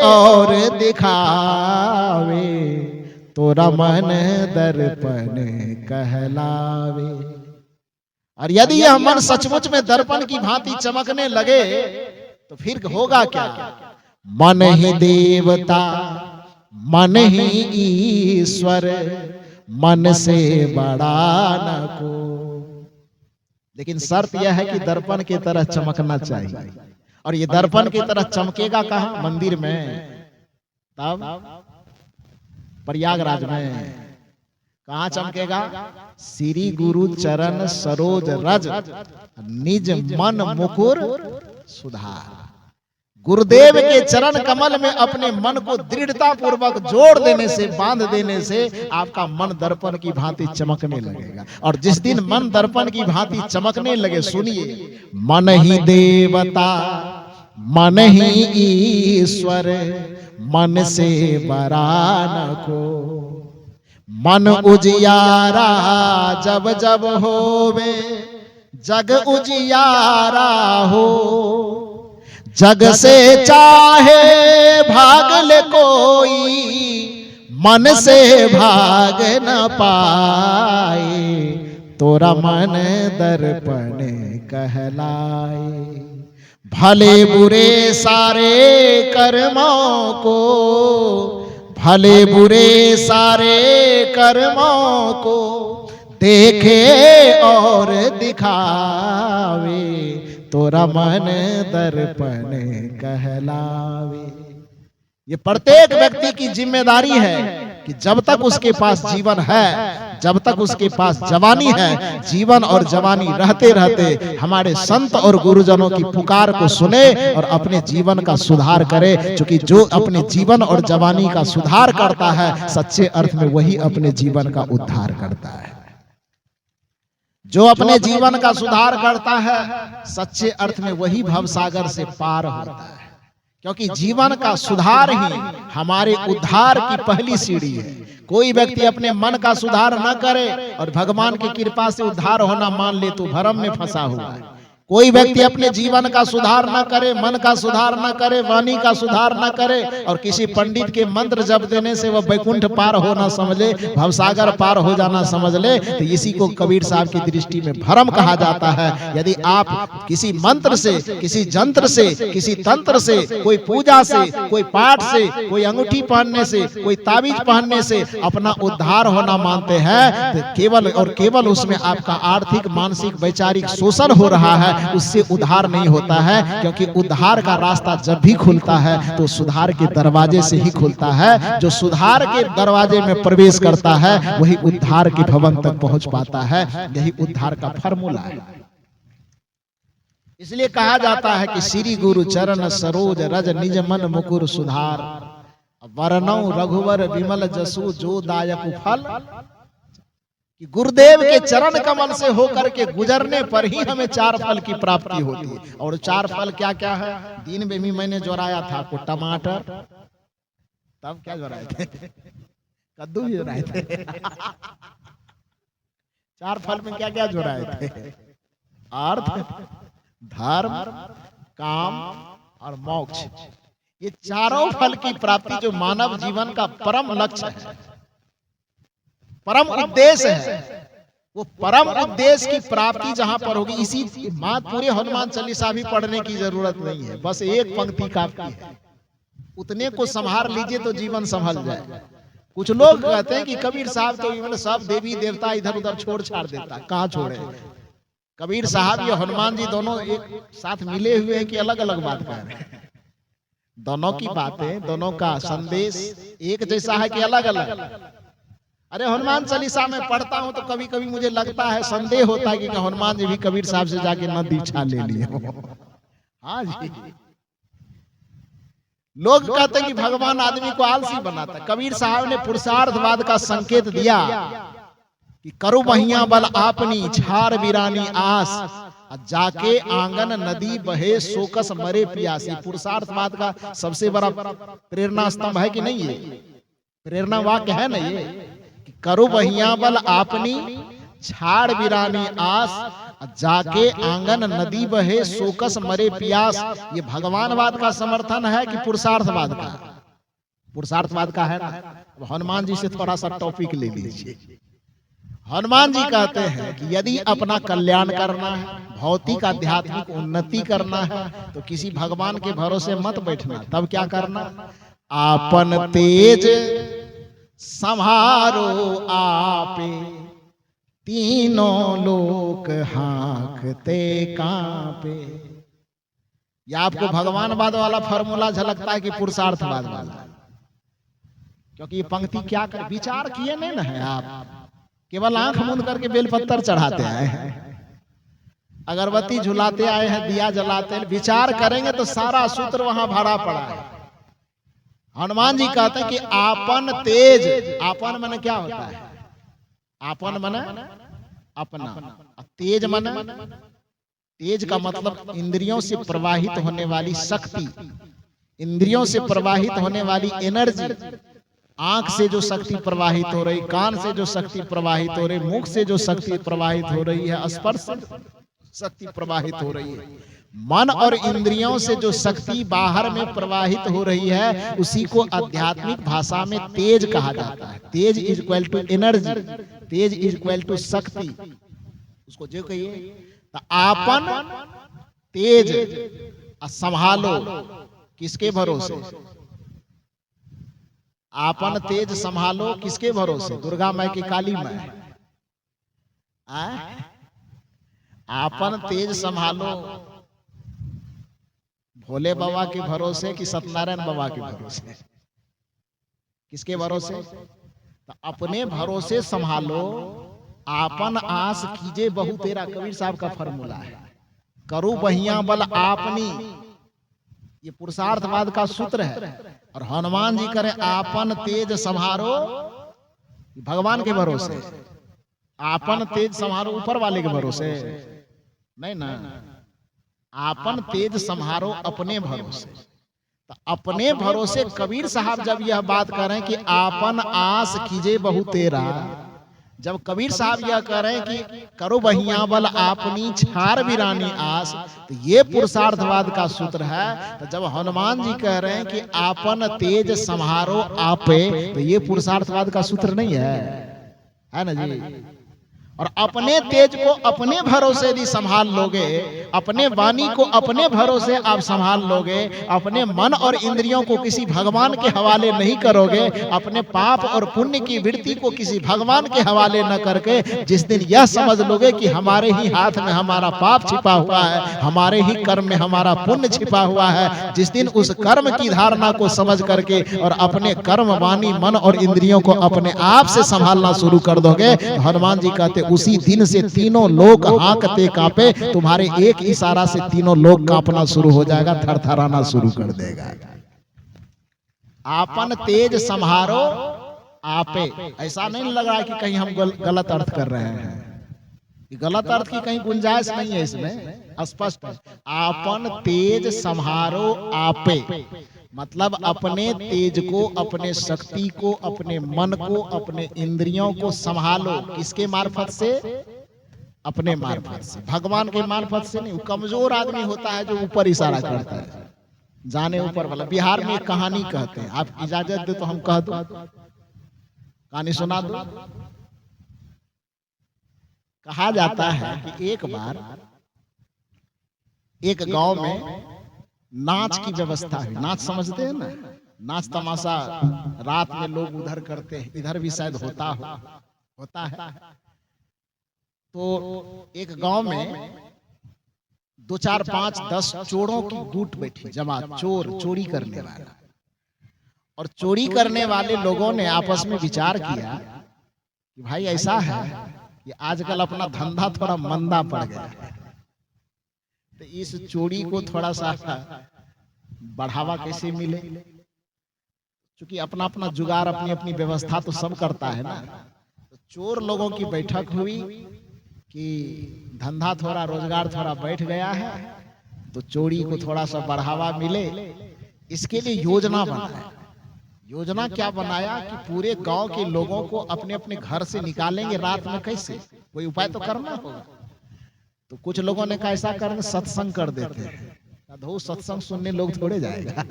और दिखावे, तोरा मन दर्पण कहलावे। और यदि यह मन सचमुच में दर्पण की भांति चमकने लगे तो फिर होगा क्या? मन ही देवता, मन ही ईश्वर, मन से बड़ा न को। लेकिन शर्त यह है कि दर्पण की तरह चमकना चाहिए, और ये दर्पण की तरह चमकेगा कहाँ? मंदिर में, तब प्रयागराज में। कहाँ चमकेगा? श्री गुरु चरण सरोज रज निज मन मुकुर सुधार। गुरुदेव के चरण कमल में अपने मन को दृढ़ता पूर्वक जोड़ देने से, बांध देने से आपका मन दर्पण की भांति चमकने लगेगा। और जिस दिन मन दर्पण की भांति चमकने लगे, सुनिए, मन ही देवता, मन ही ईश्वर, मन से बड़ा न को। मन उजियारा जब जब होवे, जग उजियारा हो, जग से चाहे भाग ले कोई, मन से भाग न पाए, तोरा मन दर्पण कहलाए। भले बुरे सारे कर्मों को, भले बुरे सारे कर्मों को देखे और दिखावे, तोरा मन दर्पण कहलावे। ये प्रत्येक व्यक्ति की जिम्मेदारी है कि जब तक उसके पास जीवन है, जब तक उसके पास जवानी है, जीवन और जवानी रहते रहते हमारे संत और गुरुजनों की पुकार को सुने और अपने जीवन का सुधार करे। क्योंकि जो अपने जीवन और जवानी का सुधार करता है, सच्चे अर्थ में वही अपने जीवन का उद्धार करता है। जो अपने जीवन का सुधार करता है, सच्चे अर्थ में वही भवसागर से पार होता है। क्योंकि जीवन का सुधार ही हमारे उद्धार की पहली सीढ़ी है। कोई व्यक्ति अपने मन का सुधार न करे और भगवान की कृपा से उद्धार होना मान ले तो भ्रम में फंसा हुआ है। कोई व्यक्ति अपने जीवन का सुधार न करे, मन का सुधार न करे, वाणी का सुधार न करे और किसी पंडित के मंत्र जप देने से वह वैकुंठ पार होना समझ ले, भवसागर पार हो जाना समझ ले, तो इसी को कबीर साहब की दृष्टि में भ्रम कहा जाता है। यदि आप किसी मंत्र से, किसी जंत्र से, किसी तंत्र से, कोई पूजा से, कोई पाठ से, कोई अंगूठी पहनने से, कोई ताबीज पहनने से अपना उद्धार होना मानते हैं, तो केवल और केवल उसमें आपका आर्थिक, मानसिक, वैचारिक शोषण हो रहा है, उससे उद्धार नहीं होता है। क्योंकि उद्धार का रास्ता जब भी खुलता है तो सुधार के दरवाजे से ही खुलता है। जो सुधार के दरवाजे में प्रवेश करता है वही उद्धार के भवन तक पहुंच पाता है। यही उद्धार का फार्मूला है। इसलिए कहा जाता है कि श्री गुरु चरण सरोज रज निज मन मुकुर सुधार, वरनौ रघुवर विमल जसु जो दायक फल। कि गुरुदेव के चरण कमल से होकर के गुजरने पर ही हमें 4 फल की प्राप्ति होती है। और 4 फल क्या क्या है? दिन में भी मैंने जोराया था आपको टमाटर, तब क्या जोराए थे? कद्दू भी जोराए थे। 4 फल में क्या क्या जोराए थे? अर्थ, धर्म, काम और मोक्ष। ये चारों फल की प्राप्ति जो मानव जीवन का परम लक्ष्य है, परम उद्देश्य है, वो परम उद्देश्य की प्राप्ति जहां पर होगी, इसी पूरे हनुमान चालीसा भी पढ़ने की जरूरत नहीं है, बस एक पंक्ति काफी है। उतने को संभाल लीजिए तो जीवन संभल जाए। कुछ लोग कहते हैं कि कबीर साहब तो सब देवी देवता इधर उधर छोड़ छाड़ देता, कहाँ छोड़े? कबीर साहब या हनुमान जी दोनों एक साथ मिले हुए हैं कि अलग अलग बात कर रहे हैं? दोनों की बातें, दोनों का संदेश एक जैसा है कि अलग अलग? अरे हनुमान चालीसा में पढ़ता हूं तो कभी कभी मुझे लगता है, संदेह होता है कि हनुमान जी भी कबीर साहब से जाके न दीक्षा ले लिए हो। हाँ जी, लोग कहते हैं कि भगवान आदमी को आलसी बनाता है। कबीर साहब ने पुरुषार्थवाद का संकेत दिया कि करो बहिया बल आपनी, छार वीरानी आस, जाके आंगन नदी बहे सोकस मरे प्यासी। पुरुषार्थवाद का सबसे बड़ा प्रेरणा स्तंभ है कि नहीं? ये प्रेरणा वाक्य है ना ये कि करो बहिया बल आपनी, छाड़ वीरानी आस, जाके आंगन नदी बहे सोकस मरे प्यास। ये भगवानवाद का समर्थन है कि पुरुषार्थवाद का? पुरुषार्थवाद का है ना। हनुमान जी से थोड़ा सा टॉपिक ले लीजिए। हनुमान जी कहते हैं कि यदि अपना कल्याण करना है, भौतिक आध्यात्मिक उन्नति करना है, तो किसी भगवान के भरोसे मत बैठना। तब क्या करना? आपन तेज संहारो आपे, तीनों लोक हाँकते कांपे। या आपको भगवानवाद वाला फॉर्मूला झलकता है कि पुरुषार्थवाद वाला? क्योंकि ये पंक्ति क्या कर, विचार किए नहीं ना है आप, केवल आंख मूंद करके बेलपत्तर चढ़ाते आए हैं, अगरबत्ती झुलाते आए हैं, दिया जलाते हैं। विचार करेंगे तो सारा सूत्र वहां भरा पड़ा है। हनुमान जी कहते हैं कि आपन तेज, आपन माने क्या होता है? आपन माने अपना, तेज माने, तेज का मतलब इंद्रियों से प्रवाहित होने वाली शक्ति, इंद्रियों से प्रवाहित होने वाली एनर्जी। आंख से जो शक्ति प्रवाहित हो रही, कान से जो शक्ति प्रवाहित हो रही, मुख से जो शक्ति प्रवाहित हो रही है, स्पर्श शक्ति प्रवाहित हो रही है, मन और इंद्रियों से जो शक्ति बाहर में प्रवाहित हो रही है, उसी को आध्यात्मिक भाषा में तेज कहा जाता है। तेज इज इक्वल टू एनर्जी, तेज इज इक्वल टू शक्ति। उसको जो कहिए तो आपन तेज संभालो, किसके भरोसे? आपन तेज संभालो किसके भरोसे? दुर्गा माई की, काली माई? आपन तेज संभालो भोले बाबा के भरोसे कि सत्यनारायण बाबा के भरोसे? किसके भरोसे? तो अपने भरोसे संभालो। आपन आस कीजे बहु तेरा, कबीर साहब का फॉर्मूला है। करो बहिया बल आपनी, ये पुरुषार्थवाद का सूत्र है। और हनुमान जी करें आपन तेज संभारो, भगवान के भरोसे। आपन तेज संभारो ऊपर वाले के भरोसे नहीं ना, आपन तेज संभारो अपने भरोसे। तो अपने भरोसे कबीर साहब जब यह बात करें कि आपन आस कीजे बहु तेरा, जब कबीर साहब यह कह रहे हैं कि करो बहिया बल आपनी, छार वीरानी आस, तो ये पुरुषार्थवाद का सूत्र है। तो जब हनुमान जी कह रहे हैं कि आपन तेज संहारो आपे, तो ये पुरुषार्थवाद का सूत्र नहीं है ना जी? और अपने तेज को अपने भरोसे यदि संभाल लोगे, अपने वाणी को अपने भरोसे आप संभाल लोगे, अपने मन और इंद्रियों को किसी भगवान के हवाले नहीं करोगे, अपने पाप और पुण्य की वृत्ति को किसी भगवान के हवाले न करके, जिस दिन यह समझ लोगे कि हमारे ही हाथ में हमारा पाप छिपा हुआ है, हमारे ही कर्म में हमारा पुण्य छिपा हुआ है, जिस दिन उस कर्म की धारणा को समझ करके और अपने कर्म, वाणी, मन और इंद्रियों को अपने आप से संभालना शुरू कर दोगे, हनुमान जी कहते उसी दिन से तीनों लोग हाँकते कांपे। तुम्हारे एक इशारा से तीनों लोग कांपना शुरू हो जाएगा, थरथराना शुरू कर देगा। आपन तेज संहारो आपे, ऐसा नहीं लग रहा है कि कहीं हम गलत अर्थ कर रहे हैं, गलत अर्थ की कहीं गुंजाइश नहीं है इसमें, स्पष्ट है। आपन तेज संहारो आपे, मतलब अपने तेज को, अपने शक्ति को, अपने मन को, अपने इंद्रियों को संभालो। किसके मार्फत से? अपने मार्फत से, भगवान के मार्फत से नहीं। कमजोर आदमी होता है जो ऊपर इशारा करता है, जाने ऊपर वाला। बिहार में एक कहानी कहते हैं, आप इजाजत दे तो हम कह दो, कहानी सुना दो। कहा जाता है कि एक बार एक गांव में नाच की व्यवस्था हुई। नाच समझते हैं ना, नाच तमाशा रात में लोग उधर करते हैं, इधर भी शायद होता है। तो एक गांव में 2 4 5 10 चोरों की गुट बैठी, जमात, चोरी करने वाला। और चोरी करने वाले लोगों ने आपस में विचार किया कि भाई ऐसा है कि आजकल अपना धंधा थोड़ा मंदा पड़ गया है, तो इस चोरी को थोड़ा सा बढ़ावा कैसे मिले। क्योंकि अपना अपना जुगाड़, अपनी अपनी व्यवस्था तो सब करता है ना। तो चोर लोगों की बैठक हुई कि धंधा थोड़ा, रोजगार थोड़ा बैठ गया है, तो चोरी को थोड़ा सा बढ़ावा मिले, इसके लिए योजना बनाया। योजना क्या बनाया कि पूरे गांव के लोगों को अपने अपने घर से निकालेंगे रात में। कैसे? कोई उपाय तो करना होगा। तो कुछ लोगों ने कहा ऐसा करेंगे, सत्संग कर देते हैं। धो, सत्संग सुनने लोग थोड़े जाएगा।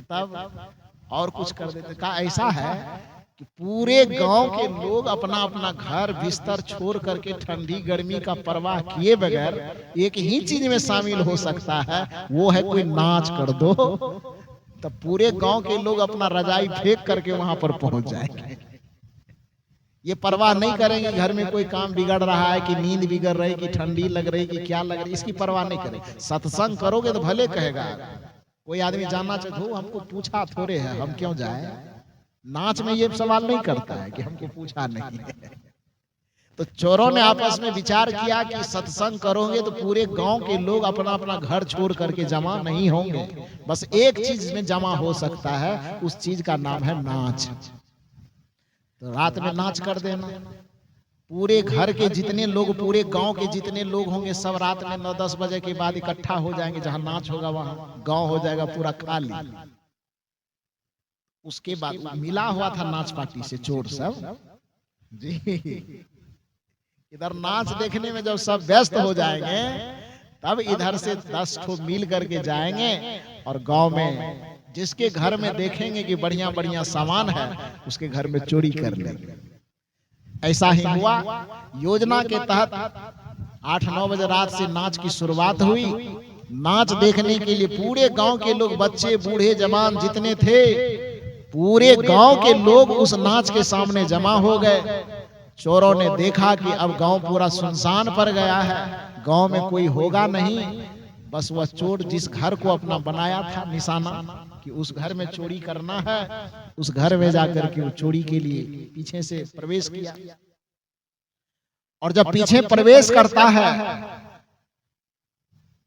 तब और कुछ कर देते। कहा ऐसा है कि पूरे गांव के लोग अपना अपना घर बिस्तर छोड़ करके ठंडी गर्मी का परवाह किए बगैर एक ही चीज में शामिल हो सकता है, वो है कोई नाच कर दो। तब पूरे गांव के लोग अपना रजाई फेंक करके वहां पर पहुंच जाएंगे। ये परवाह नहीं करेंगे घर में कोई काम बिगड़ रहा है, कि नींद बिगड़ रही, कि ठंडी लग रही, कि क्या लग रही, इसकी परवाह नहीं करेंगे। सत्संग करोगे तो भले कहेगा कोई आदमी जानना चाहिए, हमको पूछा थोड़े है, हम क्यों जाए। नाच में ये सवाल नहीं करता है कि हमको पूछा नहीं है। तो चोरों ने आपस में विचार किया कि सत्संग करोगे तो पूरे गांव के लोग अपना अपना घर छोड़ करके जमा नहीं होंगे, बस एक चीज में जमा हो सकता है, उस चीज का नाम है नाच। तो रात में नाच कर देना। पूरे घर के जितने लोग, पूरे गांव के जितने लोग होंगे, सब रात में 9-10 बजे के बाद इकट्ठा हो जाएंगे। जहां नाच होगा वहां गांव हो जाएगा पूरा खाली। उसके बाद मिला हुआ था नाच पार्टी से चोर सब जी। इधर नाच देखने में जब सब व्यस्त हो जाएंगे, तब इधर से 10 ठो मिल करके जाएंगे और गांव में जिसके घर में देखेंगे कि बढ़िया बढ़िया सामान है, उसके घर में चोरी कर लेंगे। ऐसा ही हुआ। योजना के तहत 8-9 बजे रात से नाच की शुरुआत हुई। नाच देखने के लिए पूरे गांव के लोग, बच्चे बूढ़े जवान जितने थे, पूरे गांव के लोग उस नाच के सामने जमा हो गए। चोरों ने देखा कि अब गांव पूरा सुनसान पड़ गया है, गांव में कोई होगा नहीं। बस वह चोर जिस घर को अपना बनाया था निशाना कि उस घर में चोरी करना है, उस घर में जाकर के वो चोरी के लिए पीछे से प्रवेश किया। और जब पीछे प्रवेश करता है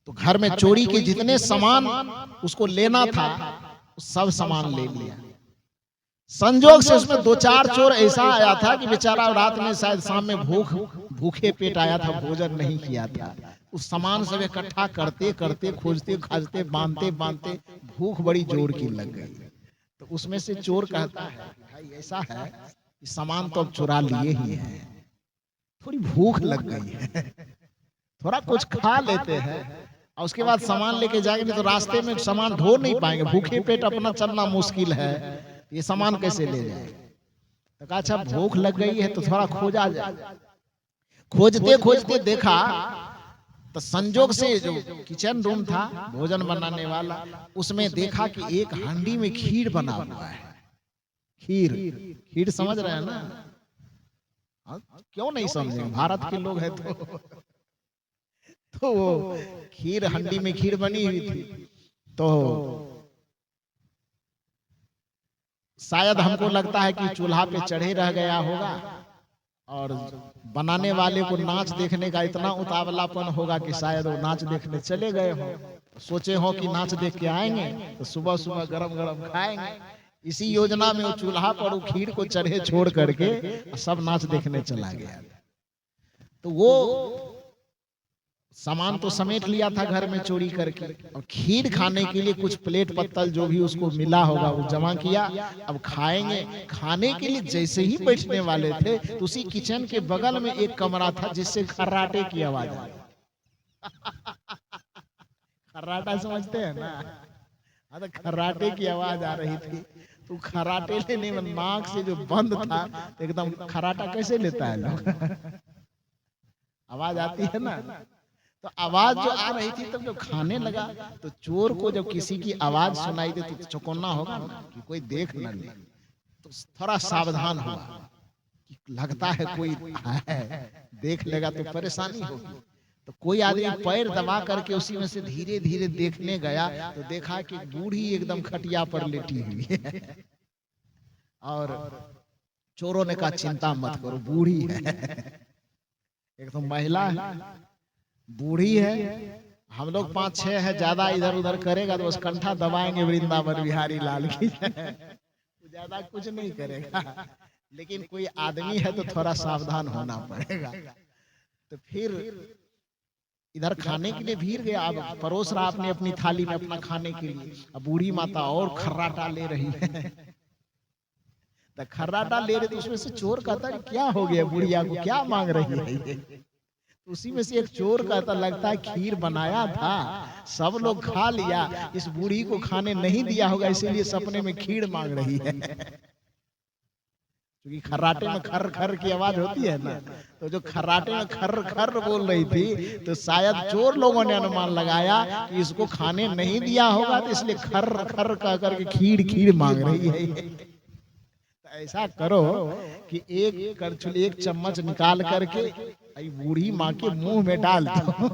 तो घर में चोरी के जितने सामान उसको लेना था, सब सामान ले लिया। संजोग से उसमें 2-4 चोर ऐसा आया था कि बेचारा रात में शायद शाम में भूखे पेट आया था, भोजन नहीं किया था। उस सामान सब इकट्ठा करते करते, खोजते खोजते, बांधते बांधते भूख बड़ी जोर की लग गई। तो उसमें से चोर कहता है, भाई ऐसा है कि सामान तो अब चुरा लिए ही हैं, थोड़ी भूख लग गई है, थोड़ा कुछ खा लेते हैं और उसके बाद सामान लेके जाएंगे तो रास्ते में सामान ढो नहीं पाएंगे, भूखे पेट अपना चलना मुश्किल है, ये सामान कैसे ले जाए। तो कहा अच्छा भूख लग गई है तो थोड़ा खोजा जाए। खोजते खोजते देखा तो संजोग से जो किचन रूम था भोजन बनाने वाला, उसमें देखा कि एक हांडी में खीर बना हुआ है। खीर समझ रहे हैं ना? क्यों नहीं समझे, भारत के लोग हैं तो वो खीर, हांडी में खीर बनी हुई थी। तो शायद हमको लगता है कि चूल्हा पे चढ़े रह गया होगा और बनाने वाले को नाच देखने का इतना उतावलापन होगा कि शायद वो नाच देखने चले गए हो, सोचे हो कि नाच देख के आएंगे तो सुबह सुबह गरम गरम खाएंगे। इसी योजना में वो चूल्हा पर वो खीर को चढ़े छोड़ करके सब नाच देखने चला गया। तो वो सामान तो समेट लिया था घर में चोरी करके, और खीर खाने के लिए कुछ प्लेट पत्तल जो भी उसको मिला होगा वो जमा किया। अब खाएंगे, खाने के लिए जैसे ही बैठने वाले थे तो उसी किचन के बगल में एक कमरा था जिससे खर्राटे की आवाज आई। खर्राटा समझते हैं ना? हाँ, तो खर्राटे की आवाज आ रही थी। तो खर्राटे लेने में नाक से जो बंद था एकदम, खर्राटा कैसे लेता है लोग? आवाज आती है ना? तो आवाज जो आ रही थी तब जो खाने लगा, तो चोर को जब किसी की आवाज सुनाई दे तो चौकन्ना होगा ना कि कोई देख न ले, तो थोड़ा सावधान हुआ कि लगता है कोई है, देख लेगा तो परेशानी होगी। तो कोई आदमी पैर दबा करके उसी में से धीरे धीरे देखने गया तो देखा कि बूढ़ी एकदम खटिया पर लेटी हुई है। और चोरों ने कहा चिंता मत करो, बूढ़ी है, एकदम महिला है, बूढ़ी है, हम लोग 5-6 है, ज्यादा इधर उधर करेगा तो बस कंठा दबाएंगे वृंदावन बिहारी लाल की, ज्यादा कुछ नहीं करेगा। लेकिन कोई आदमी है तो थोड़ा सावधान होना पड़ेगा। तो फिर इधर खाने के लिए भीड़ गया, अब परोस रहा अपने अपनी थाली में अपना खाने के लिए, अब बूढ़ी माता और खर्राटा ले रही है। तो खर्राटा ले रहे तो उसमें से चोर कहता है क्या हो गया बुढ़िया को, क्या मांग रही है? उसी में से एक चोर कहता लगता है खीर बनाया था, सब लोग खा लिया, इस बूढ़ी को खाने नहीं दिया होगा इसीलिए सपने में खीर मांग रही है। क्योंकि खर्राटे में खर खर की आवाज होती है ना, तो जो खर्राटे में खर खर बोल रही थी तो शायद चोर लोगों ने अनुमान लगाया कि इसको खाने नहीं दिया होगा तो इसलिए खर खर कह करके खीर खीर मांग रही है। तो ऐसा करो कि एक करछुल, एक चम्मच निकाल करके बूढ़ी माँ के मुंह में डाल दो।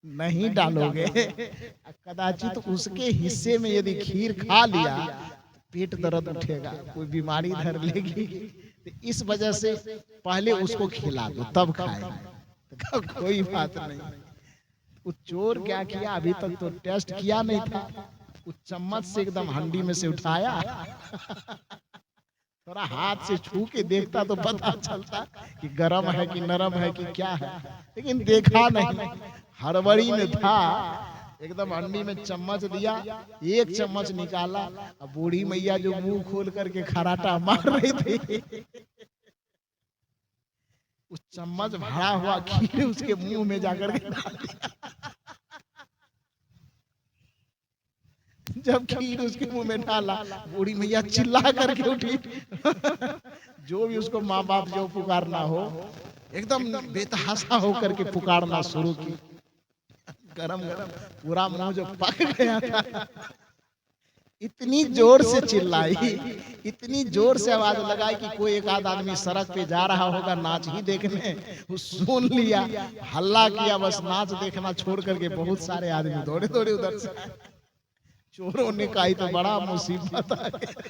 नहीं डालोगे कदाचित तो उसके हिस्से में यदि खीर खा लिया पेट दर्द उठेगा, कोई बीमारी धर लेगी, तो इस वजह से पहले उसको खिला दो तब खाएगा। तो कोई बात नहीं। उस चोर क्या किया, अभी तक तो टेस्ट किया नहीं था, उस चम्मच से एकदम हंडी में से उठाया, थोड़ा हाथ से छू के देखता तो पता चलता कि गरम है कि नरम है कि क्या है, लेकिन देखा नहीं, हड़बड़ी में था, एकदम हंडी में चम्मच दिया, एक चम्मच निकाला, अब बूढ़ी मैया जो मुंह खोल करके खराटा मार रही थी, उस चम्मच भरा हुआ खीर उसके मुंह में जाकर के डाल दिया। जब खीर उसके मुंह में डाला बूढ़ी मैया चिल्ला करके उठी। जो भी उसको माँ बाप जो पुकारना हो एकदम बेतहासा होकर के पुकारना शुरू की। गरम गरम पूरा मुंह जो पक गया था, इतनी जोर से चिल्लाई, इतनी जोर से आवाज लगाई कि कोई एक आध आदमी सड़क पे जा रहा होगा नाच ही देखने, वो सुन लिया, हल्ला किया, बस नाच देखना छोड़ करके बहुत सारे आदमी दौड़े दौड़े उधर से। चोरों ने कहा तो बड़ा मुसीबत आ गया,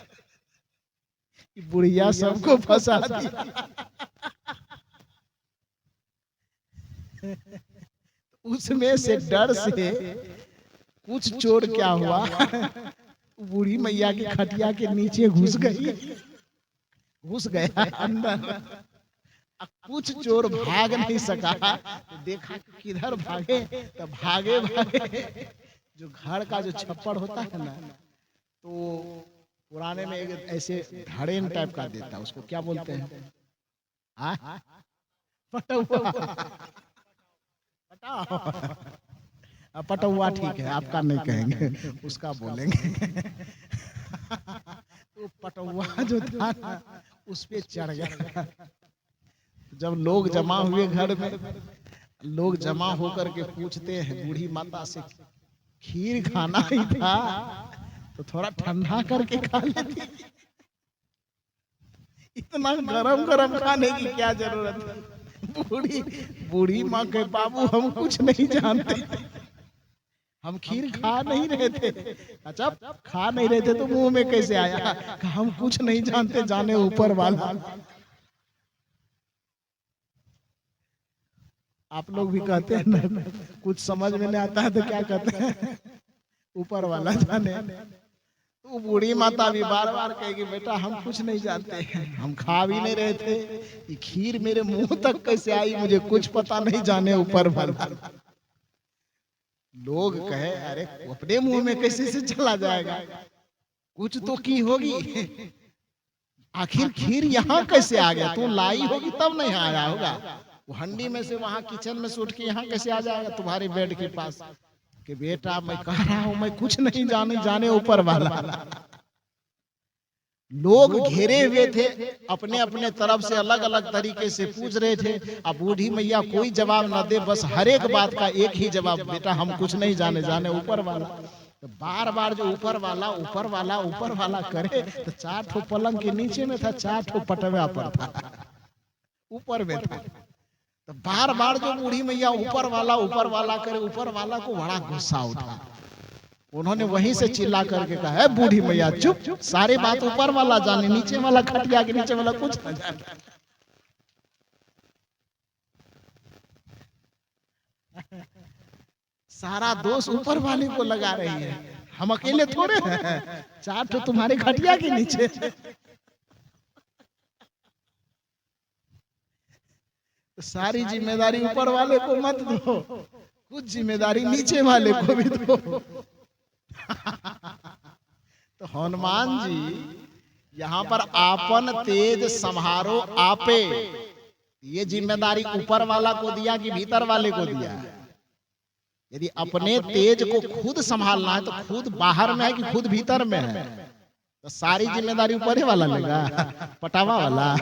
बुढ़िया सबको फंसा दिया। उसमें से डर से कुछ चोर क्या हुआ, बूढ़ी मैया की खटिया के नीचे घुस गया अंदर। कुछ चोर भाग नहीं सका, तो देखा किधर भागे, तो भागे भागे जो घर का जो छप्पड़ होता है ना, तो पुराने में एक ऐसे धड़ेन टाइप का देता, उसको क्या बोलते हैं? पटौआ। पटौआ ठीक है, आपका नहीं कहेंगे, उसका बोलेंगे। तो पटौआ जो था ना उस पे चढ़ गया। जब लोग जमा हुए घर में, लोग जमा होकर के पूछते हैं बूढ़ी माता से, खीर खाना ही था तो थोड़ा ठंडा करके खा लेती, इतना गरम गरम खाने की क्या जरूरत है? बूढ़ी माँ के बाबू हम कुछ नहीं जानते, हम खीर खा नहीं रहे थे। अच्छा खा नहीं रहे थे तो मुंह में कैसे आया? हम कुछ नहीं जानते, जाने ऊपर वाला। आप लोग भी कहते हैं ना, कुछ समझ में नहीं आता है तो क्या कहते हैं? ऊपर वाला जाने। तो बूढ़ी माता भी बार बार कहेगी बेटा हम कुछ नहीं जानते, हम खा भी नहीं रहे थे, ये खीर मेरे मुंह तक कैसे आई मुझे कुछ पता नहीं, जाने ऊपर वाला। लोग कहे अरे अपने मुंह में कैसे से चला जाएगा, कुछ तो की होगी, आखिर खीर यहाँ कैसे आ गया, तू लाई होगी तब नहीं आया होगा, वो हंडी में से वहां किचन में से उठ के यहाँ कैसे आ जाएगा तुम्हारे बेड के पास। कि बेटा मैं कह रहा हूं मैं कुछ नहीं जाने, जाने ऊपर वाला। लोग घेरे हुए थे, अपने अपने तरफ से अलग अलग तरीके से पूछ रहे थे। अब बूढ़ी मैया कोई जवाब ना दे, बस हर एक बात का एक ही जवाब, बेटा हम कुछ नहीं जाने, जाने ऊपर वाला। तो बार बार जो ऊपर वाला ऊपर वाला ऊपर वाला करे, तो 4 ठो पलंग के नीचे में था, 4 ठो पटवा पर था, ऊपर में था। तो बार बार जो बूढ़ी मैया ऊपर वाला करे, ऊपर वाला को बड़ा गुस्सा उठा। उन्होंने वहीं से चिल्ला करके कहा है बूढ़ी मैया चुप, सारे बात ऊपर वाला जाने, नीचे वाला खटिया के नीचे वाला कुछ न जाने। सारा दोष ऊपर वाले को लगा रही है, हम अकेले थोड़े हैं, 4 ठो तुम्हारे खटिया के नीचे। तो सारी जिम्मेदारी ऊपर वाले को मत दो, कुछ जिम्मेदारी नीचे वाले को भी दो। तो हनुमान जी यहाँ पर आपन तेज संहारो आपे, ये जिम्मेदारी ऊपर वाला को दिया कि भीतर वाले को दिया। यदि अपने तेज को खुद संभालना है तो खुद बाहर में है कि खुद भीतर में है, तो सारी जिम्मेदारी ऊपर वाला लेगा, पटावा वाला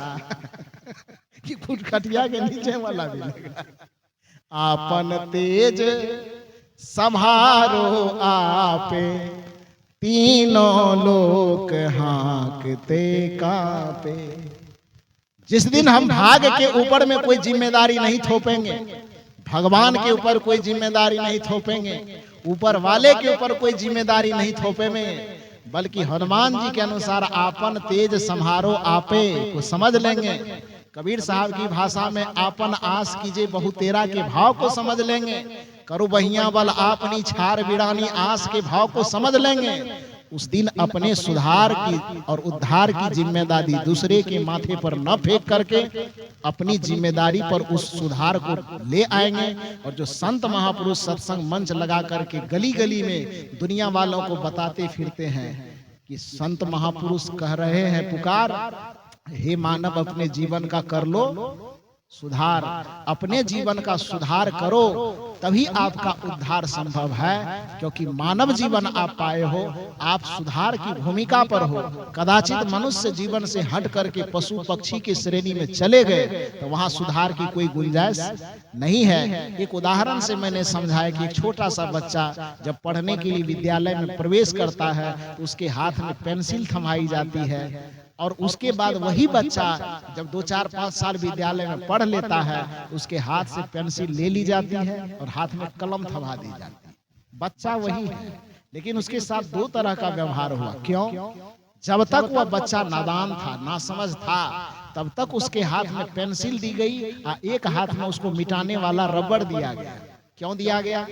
कि खुद खटिया के नीचे वाला भी लेगा। आपन तेज संहारो आपे, तीनों लोक हाँकते कांपे। जिस दिन हम भाग के ऊपर में कोई जिम्मेदारी नहीं थोपेंगे, भगवान के ऊपर कोई जिम्मेदारी नहीं थोपेंगे, ऊपर वाले के ऊपर कोई जिम्मेदारी नहीं थोपेंगे, बल्कि हनुमान जी के अनुसार आपन तेज संहारो आपे को समझ लेंगे। कबीर साहब की भाषा में आपन आस कीजिए बहु तेरा के भाव को समझ लेंगे। करो बहिया बल आपनी छार बिड़ानी आस के भाव को समझ लेंगे। उस दिन अपने सुधार की और उद्धार की जिम्मेदारी दूसरे के माथे पर न फेंक करके अपनी जिम्मेदारी पर उस सुधार को ले आएंगे। और जो संत महापुरुष सत्संग मंच लगा करके गली गली में दुनिया वालों को बताते फिरते हैं कि संत महापुरुष कह रहे हैं पुकार, हे मानव अपने जीवन का कर लो सुधार, अपने जीवन का सुधार करो तभी आपका उद्धार संभव है। क्योंकि मानव जीवन आप पाए हो, आप सुधार की भूमिका पर हो। कदाचित मनुष्य जीवन से हट करके पशु पक्षी की श्रेणी में चले गए तो वहां सुधार की कोई गुंजाइश नहीं है। एक उदाहरण से मैंने समझाया कि एक छोटा सा बच्चा जब पढ़ने के लिए विद्यालय में प्रवेश करता है तो उसके हाथ में पेंसिल थमाई जाती है, और उसके बाद वही बच्चा जब 2, 4, 5 साल विद्यालय में पढ़ लेता है उसके हाथ से पेंसिल ले ली जाती है और हाथ में कलम थमा दी जाती है। बच्चा वही है, लेकिन उसके साथ 2 तरह का व्यवहार हुआ। क्यों? जब तक वह बच्चा नादान था, नासमझ था, तब तक उसके हाथ में पेंसिल दी गई और एक हाथ में उसको मिटाने वाला रबड़ दिया गया। क्यों दिया गया?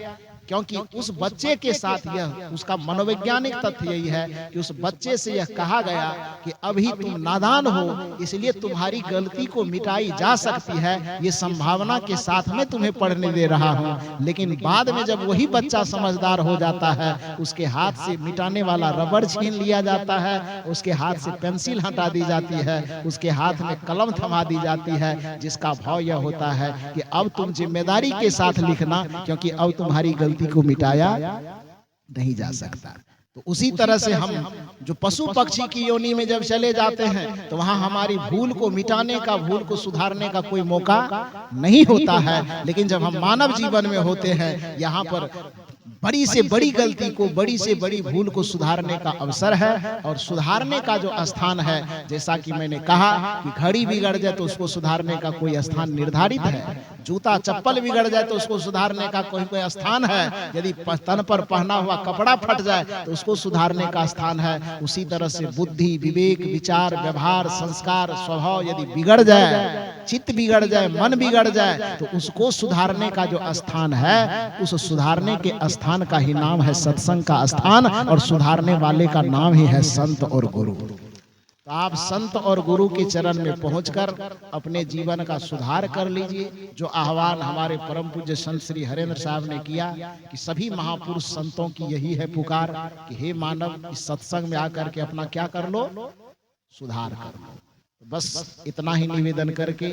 क्योंकि उस बच्चे के साथ यह उसका मनोवैज्ञानिक तथ्य यही है कि उस बच्चे से यह कहा गया कि अभी तुम नादान हो, इसलिए तुम्हारी गलती को मिटाई जा सकती है, ये संभावना के साथ में तुम्हें पढ़ने दे रहा हूं। लेकिन बाद में जब वही बच्चा समझदार हो जाता है, उसके हाथ से मिटाने वाला रबड़ छीन लिया जाता है, उसके हाथ से पेंसिल हटा दी जाती है, उसके हाथ में कलम थमा दी जाती है, जिसका भाव यह होता है कि अब तुम जिम्मेदारी के साथ लिखना, क्योंकि अब तुम्हारी गलती को मिटाया नहीं जा सकता। तो उसी तरह से हम जो पशु पक्षी की योनि में जब चले जाते हैं तो वहां हमारी भूल को मिटाने का, भूल को सुधारने का कोई मौका नहीं होता है। लेकिन जब हम मानव जीवन में होते हैं, यहाँ पर बड़ी से बड़ी गलती को, बड़ी से बड़ी भूल को सुधारने का अवसर है। और सुधारने का जो स्थान है, जैसा कि मैंने कहा कि घड़ी बिगड़ जाए तो उसको सुधारने का कोई स्थान निर्धारित है, जूता चप्पल बिगड़ जाए तो उसको सुधारने का कोई स्थान है, यदि तन पर पहना हुआ कपड़ा फट जाए तो उसको सुधारने का स्थान है। उसी तरह से बुद्धि, विवेक, विचार, व्यवहार, संस्कार, स्वभाव यदि बिगड़ जाए, चित्त बिगड़ जाए, मन बिगड़ जाए, तो उसको सुधारने का जो स्थान है, उस सुधारने के स्थान का ही नाम है सत्संग का स्थान, और सुधारने वाले का नाम ही है संत और गुरु। तो आप संत और गुरु के चरण में पहुंचकर अपने जीवन का सुधार कर लीजिए। जो आह्वान हमारे परम पूज्य संत श्री हरेंद्र साहब ने किया कि सभी महापुरुष संतों की यही है पुकार कि हे मानव, इस सत्संग में आकर के अपना क्या कर लो, सुधार कर लो। बस इतना ही निवेदन करके